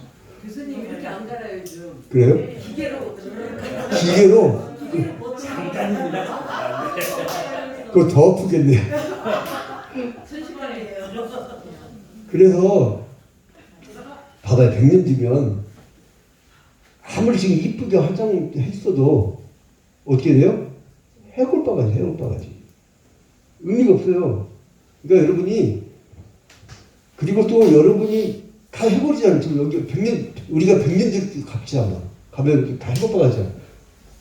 Speaker 3: 교수님 이렇게 안 갈아요 요즘.
Speaker 2: 그래요?
Speaker 3: 기계로.
Speaker 2: 기계로? 그거 더 아프겠네.
Speaker 3: 순식간이에요.
Speaker 2: 그래서 봐봐요. 100년 뒤면 아무리 지금 이쁘게 화장했어도 어떻게 돼요? 해골바가지. 의미가 없어요. 그러니까 여러분이, 그리고 또 여러분이 다 해버리잖아요. 지금 여기 100년, 우리가 100년 뒤에 갑시다. 가면 다 해골바가지야.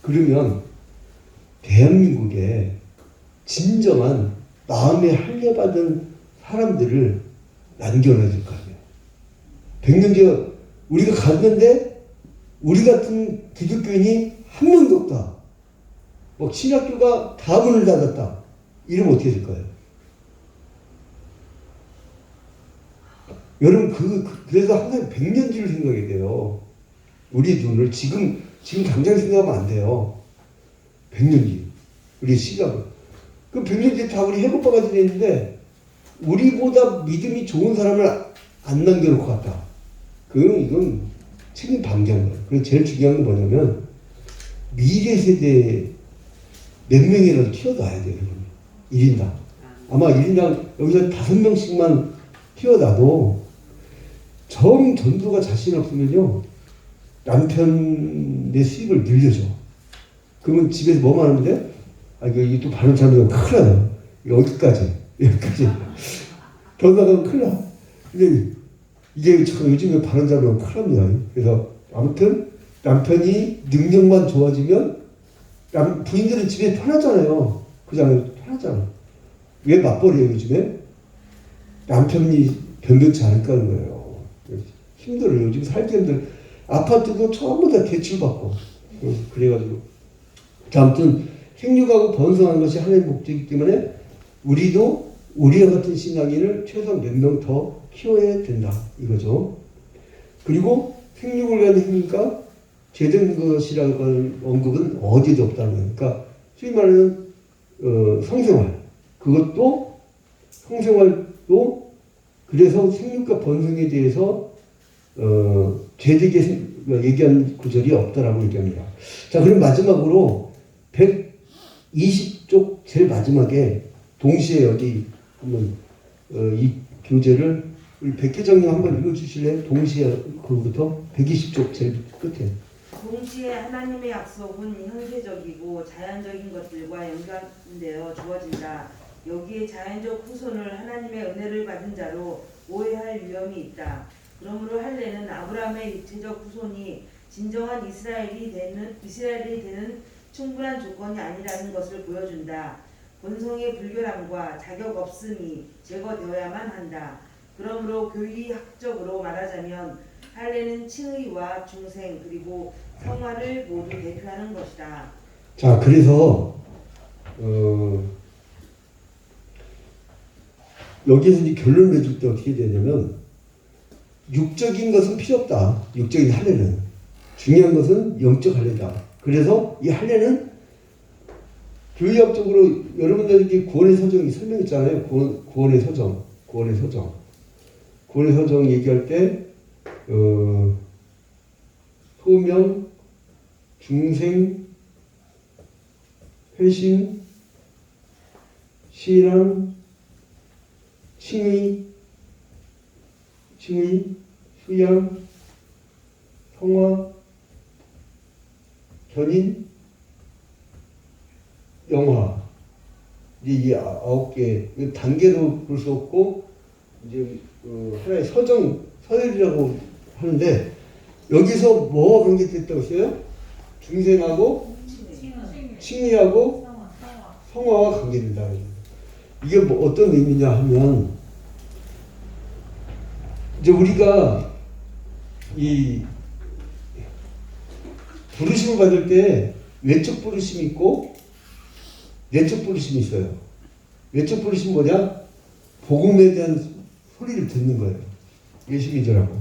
Speaker 2: 그러면 대한민국에 진정한 마음의 할례 받은 사람들을 남겨놔야 될 거 아니에요. 100년 뒤에 우리가 갔는데 우리 같은 기독교인이 한 명도 없다. 뭐 신학교가 다 문을 닫았다. 이러면 어떻게 될까요? 여러분, 그래서 항상 100년 뒤를 생각해야 돼요. 우리 눈을 지금 당장 생각하면 안 돼요. 100년 뒤. 우리 시각을. 그 100년 뒤에 다 우리 해골바가지 되는데, 우리보다 믿음이 좋은 사람을 안 남겨놓고 갔다. 이건 책임 방기한 거예요. 그리고 제일 중요한 건 뭐냐면, 미래 세대 몇 명이라도 키워놔야 돼요, 여러분. 1인당. 아마 1인당 여기서 5명씩만 키워놔도, 전도가 자신 없으면요, 남편의 수입을 늘려줘. 그러면 집에서 뭐만 하면 돼? 이게 또 바른 잘못하면 큰일 나요. 여기까지. 더 나가면 큰일 나. 근데 이게 참 요즘에 바른 잘못하면 큰일 납니다. 그래서 아무튼 남편이 능력만 좋아지면 부인들은 집에 편하잖아요. 그잖아요. 편하잖아. 왜 맞벌이에요, 요즘에? 남편이 변변치 않을까 하는 거예요. 힘들어요. 요즘 살기 힘들어. 아파트도 전부 다 대출받고. 그래가지고. 자, 아무튼 생육하고 번성하는 것이 하나님의 목적이기 때문에 우리도 우리와 같은 신앙인을 최소한 몇 명 더 키워야 된다. 이거죠. 그리고 생육을 위한 행위가 제된 것이라는 걸 언급은 어디도 없다는 거예요. 그러니까 소위 말하는 성생활. 그것도 성생활도 그래서 생육과 번성에 대해서 제되게 얘기한 구절이 없다라고 얘기합니다. 자, 그럼 마지막으로 120쪽 제일 마지막에 동시에 여기 한번 이 교재를 우리 백혜정님 한번 읽어주실래요? 동시에 그부터 120쪽 제일 끝에.
Speaker 3: 동시에 하나님의 약속은 현세적이고 자연적인 것들과 연관되어 주어진다. 여기에 자연적 후손을 하나님의 은혜를 받은 자로 오해할 위험이 있다. 그러므로 할례는 아브라함의 육체적 후손이 진정한 이스라엘이 되는 충분한 조건이 아니라는 것을 보여준다. 본성의 불결함과 자격 없음이 제거되어야만 한다. 그러므로 교리학적으로 말하자면 할례는 칭의와 중생 그리고 성화를 모두 대표하는 것이다.
Speaker 2: 자, 그래서 여기에서 이제 결론을 내줄 때 어떻게 되냐면 육적인 것은 필요 없다. 육적인 할례는. 중요한 것은 영적 할례다. 그래서 이 할례는 교리학적으로 여러분들에게 구원의 서정이 설명했잖아요. 구원의 서정. 구원의 서정 얘기할 때 소명, 중생, 회심, 신앙, 칭의, 수양, 성화, 견인, 영화. 이제 이 9개 단계로 볼 수 없고 이제 하나의 서열이라고 하는데 여기서 뭐가 관계됐다고 했어요? 중생하고 칭의하고 성화와 관계된다. 이게 뭐 어떤 의미냐 하면 이제 우리가 이 부르심을 받을 때 외적 부르심이 있고 내적 부르심이 있어요. 외적 부르심 뭐냐? 복음에 대한 소리를 듣는 거예요. 예수 믿으라고.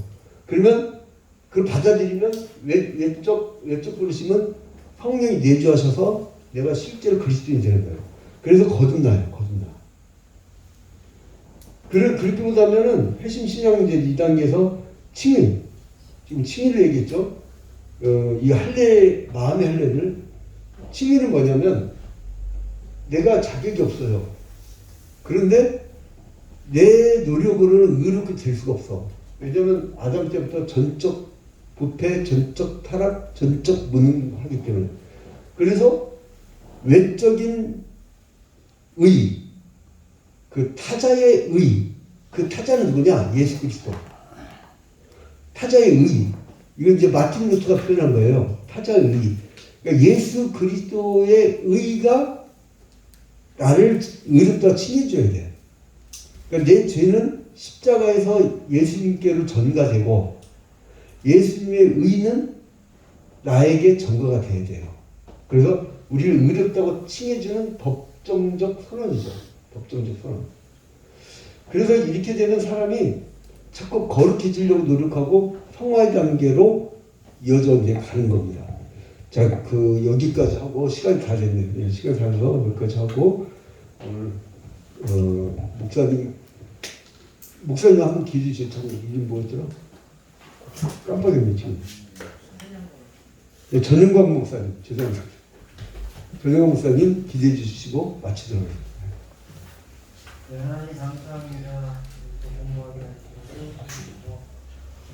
Speaker 2: 그러면 그걸 받아들이면 외적 부르심은 성령이 내주하셔서 내가 실제로 그리스도인이 되는 거예요. 그래서 거듭나요. 거듭나. 그렇게 보자면은 회심 신앙 이제 2단계에서 칭의. 지금 칭의를 얘기했죠. 이 할례, 마음의 할례를 칭의는 뭐냐면 내가 자격이 없어요. 그런데 내 노력으로는 의롭게 될 수가 없어. 왜냐면 아담 때부터 전적 부패, 전적 타락, 전적 무능하기 때문에. 그래서 외적인 의, 그 타자의 의, 그 타자는 누구냐? 예수 그리스도. 타자의 의. 이건 이제 마틴 루터가 표현한 거예요. 타자의 의. 그러니까 예수 그리스도의 의가 나를 의롭다 칭해줘야 돼. 그러니까 내 죄는 십자가에서 예수님께로 전가되고 예수님의 의는 나에게 전가가 돼야 돼요. 그래서 우리를 의롭다고 칭해주는 법정적 선언이죠. 법정적 선언. 그래서 이렇게 되는 사람이 자꾸 거룩해지려고 노력하고 성화의 단계로 이어져 이제 가는 겁니다. 자, 여기까지 하고 시간이 다 됐네요. 시간이 다 돼서 여기까지 하고 오늘 목사님 한번 기도해 주세요. 이름 뭐였더라? 깜빡했네 지금. 네, 전영광 목사님, 죄송합니다. 전영광 목사님 기도해 주시고 마치도록 하겠습니다.
Speaker 6: 네, 하나님 감사합니다. 또 공부하게 하시고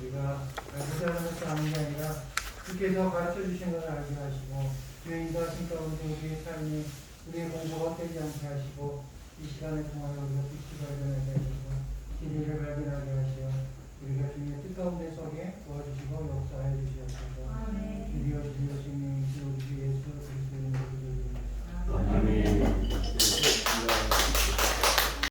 Speaker 6: 우리가 알고자 하는 것이 아닌 게 아니라 주께서 가르쳐 주신 것을 알게 하시고 주의 인도하신 가운데 우리의 삶이 우리의 공부가 되지 않게 하시고 이 시간을 통하여 우리가 빛이 발견하게 하시고 진리를 발견하게